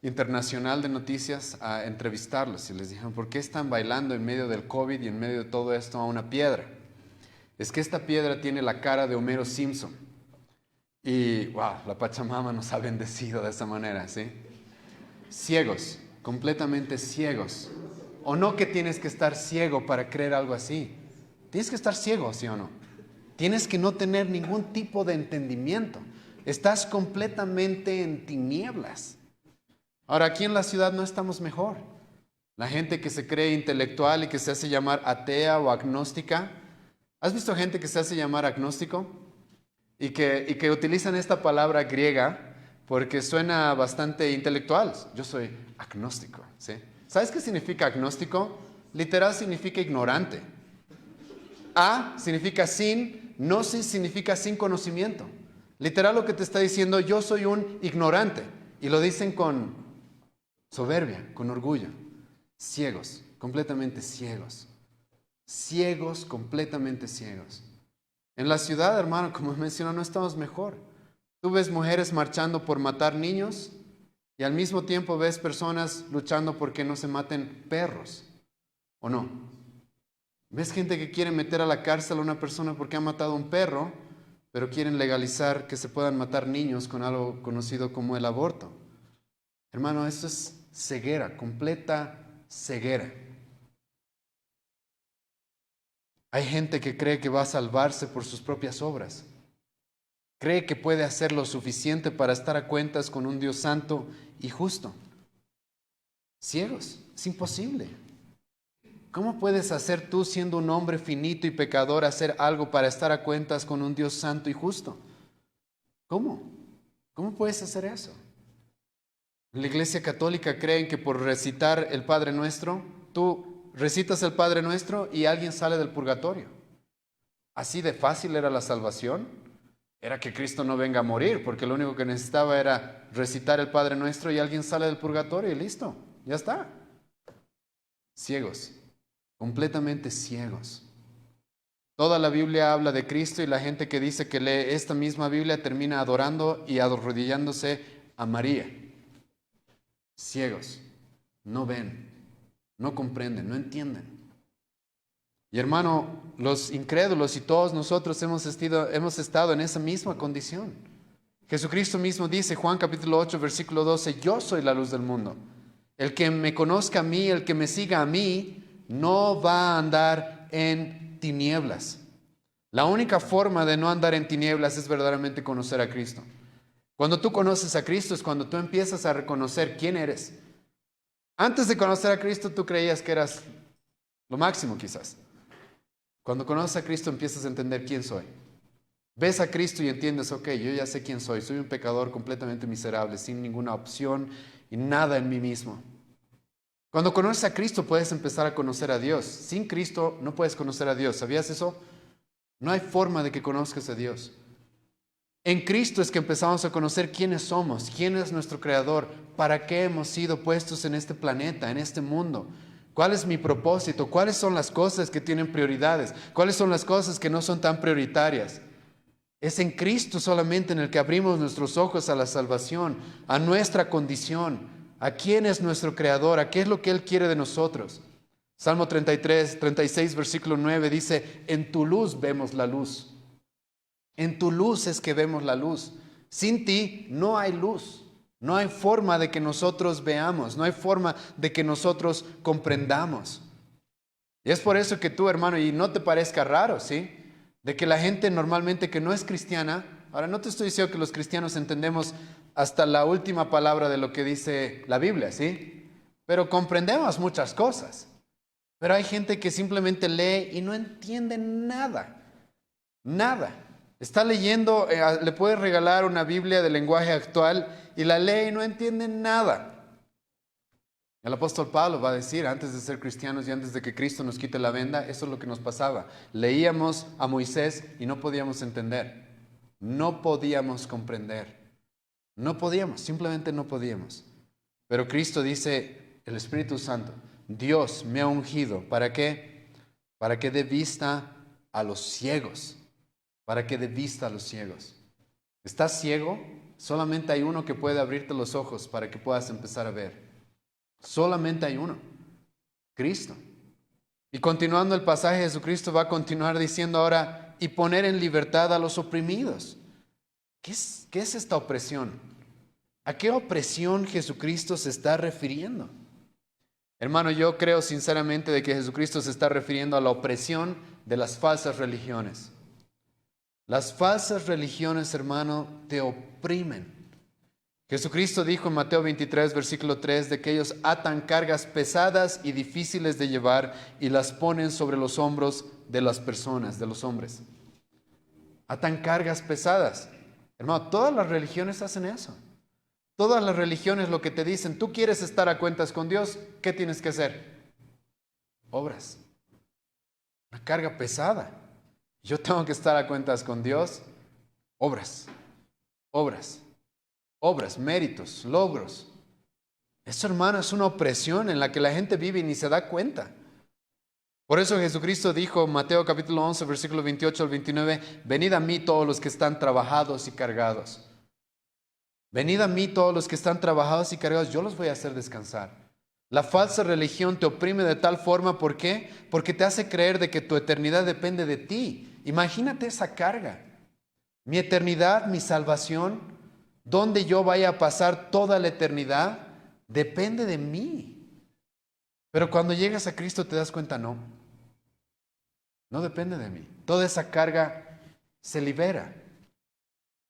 [SPEAKER 1] internacional de noticias, a entrevistarlos, y les dijeron: ¿por qué están bailando en medio del COVID y en medio de todo esto a una piedra? Es que esta piedra tiene la cara de Homero Simpson. Y wow, la Pachamama nos ha bendecido de esa manera, ¿sí? Ciegos, completamente ciegos. ¿O no que tienes que estar ciego para creer algo así? Tienes que estar ciego, ¿sí o no? Tienes que no tener ningún tipo de entendimiento. Estás completamente en tinieblas. Ahora, aquí en la ciudad no estamos mejor. La gente que se cree intelectual y que se hace llamar atea o agnóstica. ¿Has visto gente que se hace llamar agnóstico? Y que utilizan esta palabra griega porque suena bastante intelectual. Yo soy agnóstico, ¿sí? ¿Sabes qué significa agnóstico? Literal significa ignorante. A significa sin, gnosis significa sin conocimiento. Literal lo que te está diciendo: yo soy un ignorante. Y lo dicen con soberbia, con orgullo. Ciegos, completamente ciegos. Ciegos, completamente ciegos. En la ciudad, hermano, como mencioné, no estamos mejor. Tú ves mujeres marchando por matar niños y al mismo tiempo ves personas luchando por que no se maten perros, ¿o no? Ves gente que quiere meter a la cárcel a una persona porque ha matado a un perro, pero quieren legalizar que se puedan matar niños con algo conocido como el aborto. Hermano, esto es ceguera, completa ceguera. Hay gente que cree que va a salvarse por sus propias obras. Cree que puede hacer lo suficiente para estar a cuentas con un Dios santo y justo. Ciegos, es imposible. ¿Cómo puedes hacer tú, siendo un hombre finito y pecador, hacer algo para estar a cuentas con un Dios santo y justo? ¿Cómo? ¿Cómo puedes hacer eso? En la Iglesia Católica creen que por recitar el Padre Nuestro, tú recitas el Padre Nuestro y alguien sale del purgatorio. Así de fácil era la salvación. Era que Cristo no venga a morir, porque lo único que necesitaba era recitar el Padre Nuestro y alguien sale del purgatorio y listo, ya está. Ciegos, completamente ciegos. Toda la Biblia habla de Cristo y la gente que dice que lee esta misma Biblia termina adorando y arrodillándose a María. Ciegos, no ven, no comprenden, no entienden. Y hermano, los incrédulos y todos nosotros hemos estado en esa misma condición. Jesucristo mismo dice, Juan capítulo 8, versículo 12, yo soy la luz del mundo. El que me conozca a mí, el que me siga a mí, no va a andar en tinieblas. La única forma de no andar en tinieblas es verdaderamente conocer a Cristo. Cuando tú conoces a Cristo es cuando tú empiezas a reconocer quién eres. Antes de conocer a Cristo tú creías que eras lo máximo quizás. Cuando conoces a Cristo empiezas a entender quién soy. Ves a Cristo y entiendes, ok, yo ya sé quién soy. Soy un pecador completamente miserable, sin ninguna opción y nada en mí mismo. Cuando conoces a Cristo puedes empezar a conocer a Dios. Sin Cristo no puedes conocer a Dios. ¿Sabías eso? No hay forma de que conozcas a Dios. En Cristo es que empezamos a conocer quiénes somos, quién es nuestro Creador, para qué hemos sido puestos en este planeta, en este mundo. ¿Cuál es mi propósito? ¿Cuáles son las cosas que tienen prioridades? ¿Cuáles son las cosas que no son tan prioritarias? Es en Cristo solamente en el que abrimos nuestros ojos a la salvación, a nuestra condición, a quién es nuestro Creador, a qué es lo que Él quiere de nosotros. Salmo 36, versículo 9 dice, en tu luz vemos la luz. En tu luz es que vemos la luz. Sin ti no hay luz. No hay forma de que nosotros veamos. No hay forma de que nosotros comprendamos. Y es por eso que tú, hermano, y no te parezca raro, ¿sí? De que la gente normalmente que no es cristiana, ahora no te estoy diciendo que los cristianos entendemos hasta la última palabra de lo que dice la Biblia, ¿sí? Pero comprendemos muchas cosas. Pero hay gente que simplemente lee y no entiende nada. Nada. Está leyendo, le puedes regalar una Biblia de lenguaje actual y la lee y no entiende nada. El apóstol Pablo va a decir, antes de ser cristianos y antes de que Cristo nos quite la venda, eso es lo que nos pasaba. Leíamos a Moisés y no podíamos entender. No podíamos comprender. No podíamos, simplemente no podíamos. Pero Cristo dice, el Espíritu Santo, Dios me ha ungido. ¿Para qué? Para que dé vista a los ciegos. Para que dé vista a los ciegos. ¿Estás ciego? Solamente hay uno que puede abrirte los ojos para que puedas empezar a ver. Solamente hay uno, Cristo. Y continuando el pasaje, Jesucristo va a continuar diciendo ahora, y poner en libertad a los oprimidos. ¿Qué es esta opresión? ¿A qué opresión Jesucristo se está refiriendo? Hermano, yo creo sinceramente de que Jesucristo se está refiriendo a la opresión de las falsas religiones. Las falsas religiones, hermano, te oprimen. Jesucristo dijo en Mateo 23, versículo 3, de que ellos atan cargas pesadas y difíciles de llevar y las ponen sobre los hombros de las personas, de los hombres. Atan cargas pesadas. Hermano, todas las religiones hacen eso. Todas las religiones lo que te dicen, tú quieres estar a cuentas con Dios, ¿qué tienes que hacer? Obras. Una carga pesada. Yo tengo que estar a cuentas con Dios. Obras. Obras. Obras, méritos, logros. Eso, hermano, es una opresión en la que la gente vive y ni se da cuenta. Por eso Jesucristo dijo en Mateo capítulo 11, versículo 28 al 29, venid a mí todos los que están trabajados y cargados. Venid a mí todos los que están trabajados y cargados, yo los voy a hacer descansar. La falsa religión te oprime de tal forma, ¿por qué? Porque te hace creer de que tu eternidad depende de ti. Imagínate esa carga. Mi eternidad, mi salvación, donde yo vaya a pasar toda la eternidad, depende de mí. Pero cuando llegas a Cristo te das cuenta, no depende de mí. Toda esa carga se libera.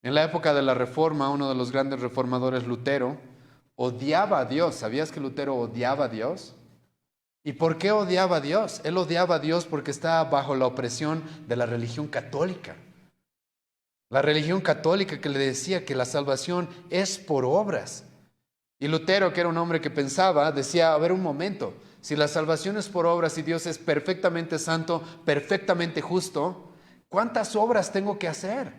[SPEAKER 1] En la época de la Reforma, uno de los grandes reformadores, Lutero, odiaba a Dios. ¿Sabías que Lutero odiaba a Dios? ¿Y por qué odiaba a Dios? Él odiaba a Dios porque estaba bajo la opresión de la religión católica. La religión católica que le decía que la salvación es por obras. Y Lutero, que era un hombre que pensaba, decía, a ver un momento, si la salvación es por obras y Dios es perfectamente santo, perfectamente justo, ¿cuántas obras tengo que hacer?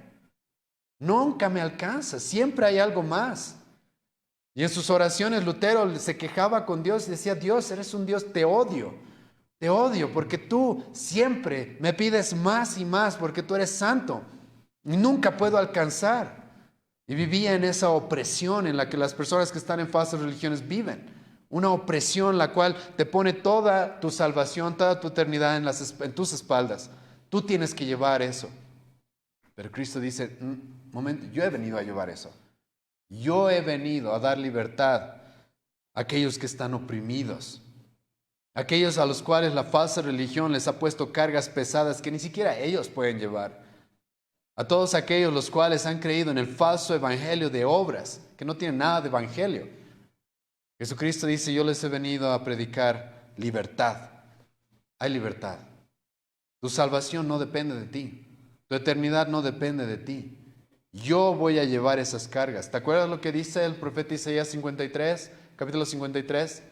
[SPEAKER 1] Nunca me alcanza, siempre hay algo más. Y en sus oraciones Lutero se quejaba con Dios y decía, Dios, eres un Dios, te odio porque tú siempre me pides más y más porque tú eres santo. Y nunca puedo alcanzar. Y vivía en esa opresión en la que las personas que están en falsas religiones viven. Una opresión la cual te pone toda tu salvación, toda tu eternidad en tus espaldas. Tú tienes que llevar eso. Pero Cristo dice, momento, yo he venido a llevar eso. Yo he venido a dar libertad a aquellos que están oprimidos. Aquellos a los cuales la falsa religión les ha puesto cargas pesadas que ni siquiera ellos pueden llevar. a todos aquellos los cuales han creído en el falso evangelio de obras, que no tiene nada de evangelio. Jesucristo dice, yo les he venido a predicar libertad. Hay libertad. Tu salvación no depende de ti. Tu eternidad no depende de ti. Yo voy a llevar esas cargas. ¿Te acuerdas lo que dice el profeta Isaías 53, capítulo 53?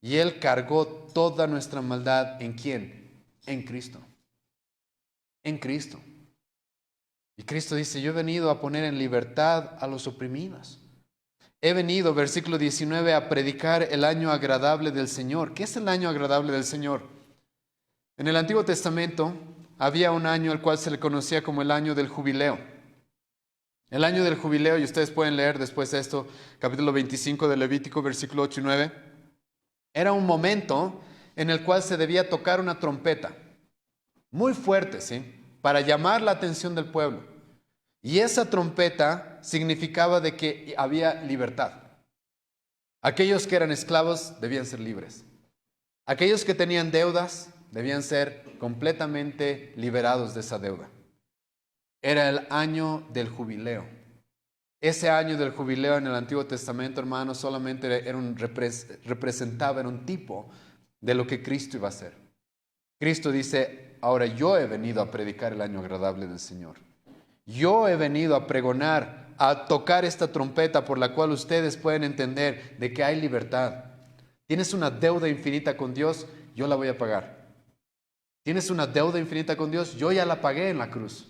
[SPEAKER 1] Y Él cargó toda nuestra maldad. ¿En quién? En Cristo. En Cristo. Y Cristo dice, yo he venido a poner en libertad a los oprimidos. He venido, versículo 19, a predicar el año agradable del Señor. ¿Qué es el año agradable del Señor? En el Antiguo Testamento había un año al cual se le conocía como el año del jubileo. El año del jubileo, y ustedes pueden leer después de esto, capítulo 25 de Levítico, versículo 8 y 9, era un momento en el cual se debía tocar una trompeta, muy fuerte, ¿sí?, para llamar la atención del pueblo. Y esa trompeta significaba de que había libertad. Aquellos que eran esclavos debían ser libres. Aquellos que tenían deudas debían ser completamente liberados de esa deuda. Era el año del jubileo. Ese año del jubileo en el Antiguo Testamento, hermanos, solamente representaba, era un tipo de lo que Cristo iba a hacer. Cristo dice, ahora yo he venido a predicar el año agradable del Señor. Yo he venido a pregonar, a tocar esta trompeta por la cual ustedes pueden entender de que hay libertad. Tienes una deuda infinita con Dios, yo la voy a pagar. Tienes una deuda infinita con Dios, yo ya la pagué en la cruz.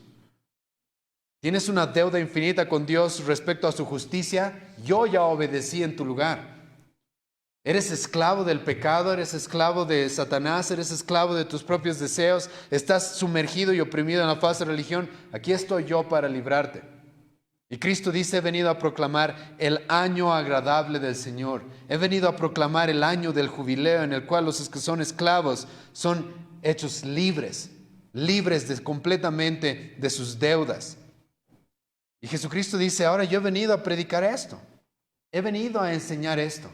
[SPEAKER 1] Tienes una deuda infinita con Dios respecto a su justicia, yo ya obedecí en tu lugar. Eres esclavo del pecado, eres esclavo de Satanás, eres esclavo de tus propios deseos, estás sumergido y oprimido en la falsa religión. Aquí estoy yo para librarte. Y Cristo dice, he venido a proclamar el año agradable del Señor. He venido a proclamar el año del jubileo en el cual los que son esclavos son hechos libres, completamente de sus deudas. Y Jesucristo dice, ahora yo he venido a predicar esto. He venido a enseñar esto.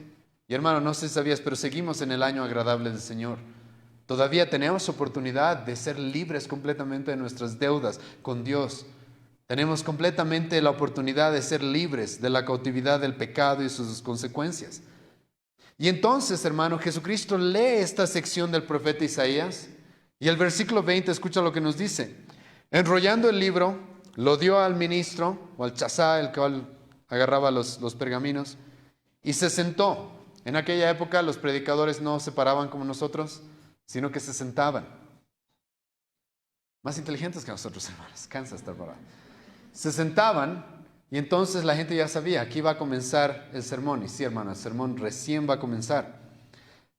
[SPEAKER 1] Y hermano, no sé si sabías, pero seguimos en el año agradable del Señor. Todavía tenemos oportunidad de ser libres completamente de nuestras deudas con Dios. Tenemos completamente la oportunidad de ser libres de la cautividad del pecado y sus consecuencias. Y entonces, hermano, Jesucristo lee esta sección del profeta Isaías y el versículo 20, escucha lo que nos dice. Enrollando el libro, lo dio al ministro, o al chazá, el cual agarraba los pergaminos, y se sentó. En aquella época los predicadores no se paraban como nosotros, sino que se sentaban. Más inteligentes que nosotros, hermanos. Cansa estar parado. Se sentaban y entonces la gente ya sabía, aquí va a comenzar el sermón. Y sí, hermano, el sermón recién va a comenzar.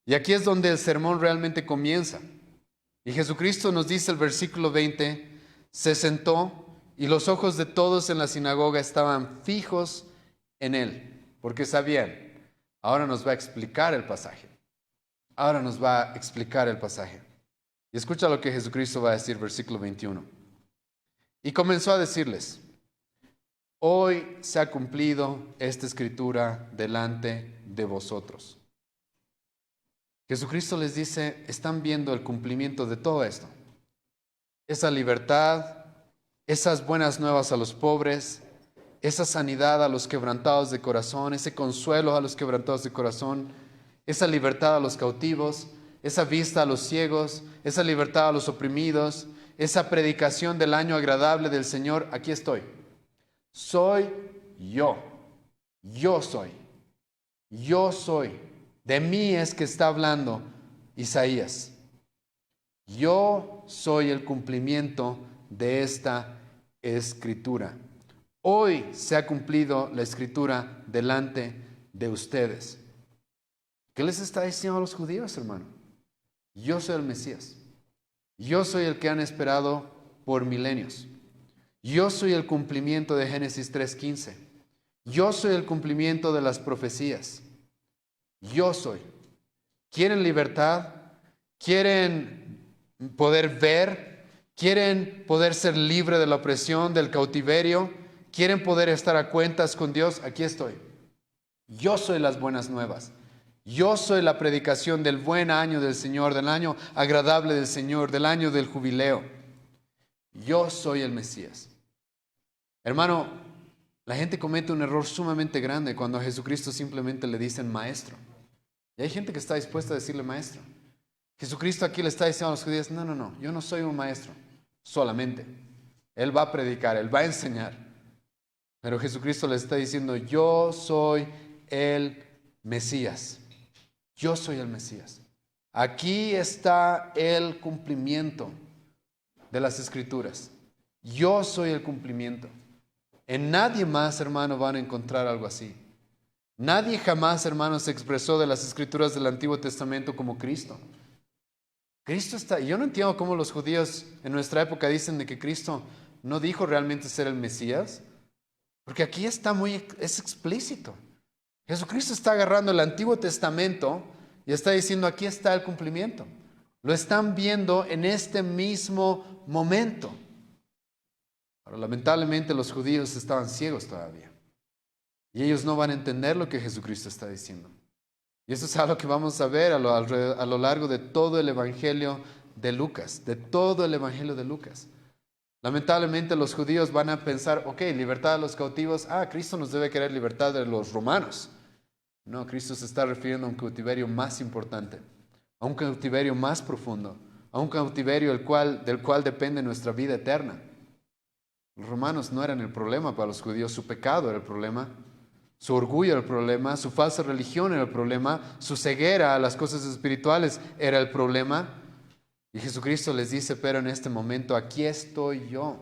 [SPEAKER 1] Y aquí es donde el sermón realmente comienza. Y Jesucristo nos dice el versículo 20, se sentó y los ojos de todos en la sinagoga estaban fijos en él, porque sabían. Ahora nos va a explicar el pasaje. Ahora nos va a explicar el pasaje. Y escucha lo que Jesucristo va a decir, versículo 21. Y comenzó a decirles, hoy se ha cumplido esta escritura delante de vosotros. Jesucristo les dice, están viendo el cumplimiento de todo esto. Esa libertad, esas buenas nuevas a los pobres, esa sanidad a los quebrantados de corazón, ese consuelo a los quebrantados de corazón, esa libertad a los cautivos, esa vista a los ciegos, esa libertad a los oprimidos, esa predicación del año agradable del Señor. Aquí estoy. Soy yo. Yo soy. Yo soy. De mí es que está hablando Isaías. Yo soy el cumplimiento de esta escritura. Hoy se ha cumplido la escritura delante de ustedes. ¿Qué les está diciendo a los judíos, hermano? Yo soy el Mesías. Yo soy el que han esperado por milenios. Yo soy el cumplimiento de Génesis 3:15. Yo soy el cumplimiento de las profecías. Yo soy. ¿Quieren libertad? ¿Quieren poder ver? ¿Quieren poder ser libre de la opresión, del cautiverio? ¿Quieren poder estar a cuentas con Dios? Aquí estoy. Yo soy las buenas nuevas. Yo soy la predicación del buen año del Señor, del año agradable del Señor, del año del jubileo. Yo soy el Mesías. Hermano, la gente comete un error sumamente grande cuando a Jesucristo simplemente le dicen maestro. Y hay gente que está dispuesta a decirle maestro. Jesucristo aquí le está diciendo a los judíos, no, no, no, yo no soy un maestro solamente. Él va a predicar, Él va a enseñar. Pero Jesucristo le está diciendo, yo soy el Mesías. Yo soy el Mesías. Aquí está el cumplimiento de las Escrituras. Yo soy el cumplimiento. En nadie más, hermano, van a encontrar algo así. Nadie jamás, hermano, se expresó de las Escrituras del Antiguo Testamento como Cristo. Cristo está... Yo no entiendo cómo los judíos en nuestra época dicen de que Cristo no dijo realmente ser el Mesías, porque aquí está es explícito. Jesucristo está agarrando el Antiguo Testamento y está diciendo, aquí está el cumplimiento. Lo están viendo en este mismo momento. Ahora, lamentablemente los judíos estaban ciegos todavía. Y ellos no van a entender lo que Jesucristo está diciendo. Y eso es algo que vamos a ver a lo largo de todo el Evangelio de Lucas, de todo el Evangelio de Lucas. Lamentablemente los judíos van a pensar, ok, libertad de los cautivos, Cristo nos debe querer libertad de los romanos. No, Cristo se está refiriendo a un cautiverio más importante, a un cautiverio más profundo, a un cautiverio del cual depende nuestra vida eterna. Los romanos no eran el problema para los judíos, su pecado era el problema. Su orgullo era el problema, su falsa religión era el problema, su ceguera a las cosas espirituales era el problema. Y Jesucristo les dice, pero en este momento aquí estoy yo.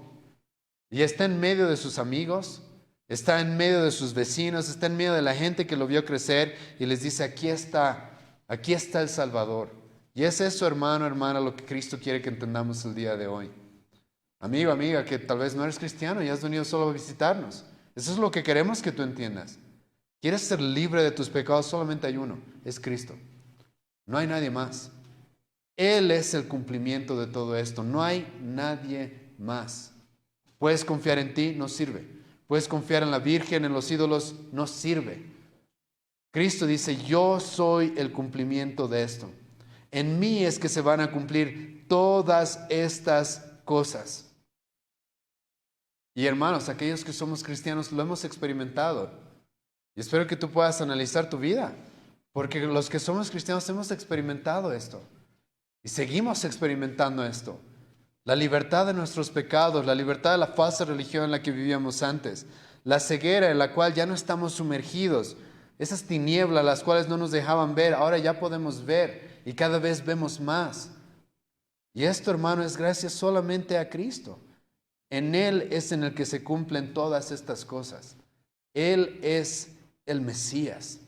[SPEAKER 1] Y está en medio de sus amigos, está en medio de sus vecinos, está en medio de la gente que lo vio crecer y les dice, aquí está el Salvador. Y es eso, hermano, hermana, lo que Cristo quiere que entendamos el día de hoy. Amigo, amiga, que tal vez no eres cristiano y has venido solo a visitarnos. Eso es lo que queremos que tú entiendas. ¿Quieres ser libre de tus pecados? Solamente hay uno, es Cristo. No hay nadie más. Él es el cumplimiento de todo esto. No hay nadie más. Puedes confiar en ti, no sirve. Puedes confiar en la Virgen, en los ídolos, no sirve. Cristo dice, yo soy el cumplimiento de esto. En mí es que se van a cumplir todas estas cosas. Y hermanos, aquellos que somos cristianos lo hemos experimentado. Y espero que tú puedas analizar tu vida, porque los que somos cristianos hemos experimentado esto. Y seguimos experimentando esto. La libertad de nuestros pecados, la libertad de la falsa religión en la que vivíamos antes, la ceguera en la cual ya no estamos sumergidos, esas tinieblas las cuales no nos dejaban ver, ahora ya podemos ver y cada vez vemos más. Y esto, hermano, es gracias solamente a Cristo. En Él es en el que se cumplen todas estas cosas. Él es el Mesías.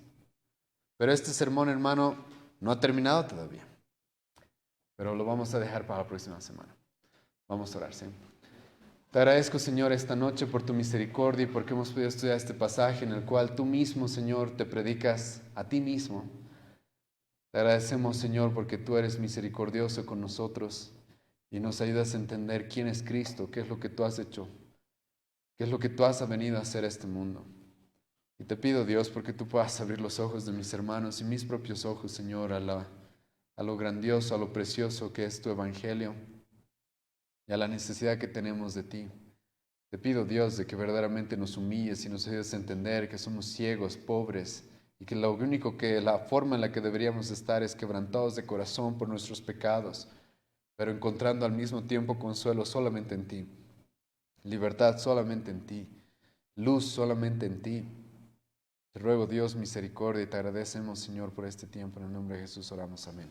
[SPEAKER 1] Pero este sermón, hermano, no ha terminado todavía. Pero lo vamos a dejar para la próxima semana. Vamos a orar, ¿sí? Te agradezco, Señor, esta noche por tu misericordia y porque hemos podido estudiar este pasaje en el cual tú mismo, Señor, te predicas a ti mismo. Te agradecemos, Señor, porque tú eres misericordioso con nosotros y nos ayudas a entender quién es Cristo, qué es lo que tú has hecho, qué es lo que tú has venido a hacer a este mundo. Y te pido, Dios, porque tú puedas abrir los ojos de mis hermanos y mis propios ojos, Señor, a lo grandioso, a lo precioso que es tu evangelio y a la necesidad que tenemos de ti. Te pido, Dios, de que verdaderamente nos humilles y nos ayudes a entender que somos ciegos, pobres, y que la forma en la que deberíamos estar es quebrantados de corazón por nuestros pecados, pero encontrando al mismo tiempo consuelo solamente en ti, libertad solamente en ti, luz solamente en ti. Te ruego, Dios, misericordia, y te agradecemos, Señor, por este tiempo. En el nombre de Jesús oramos. Amén.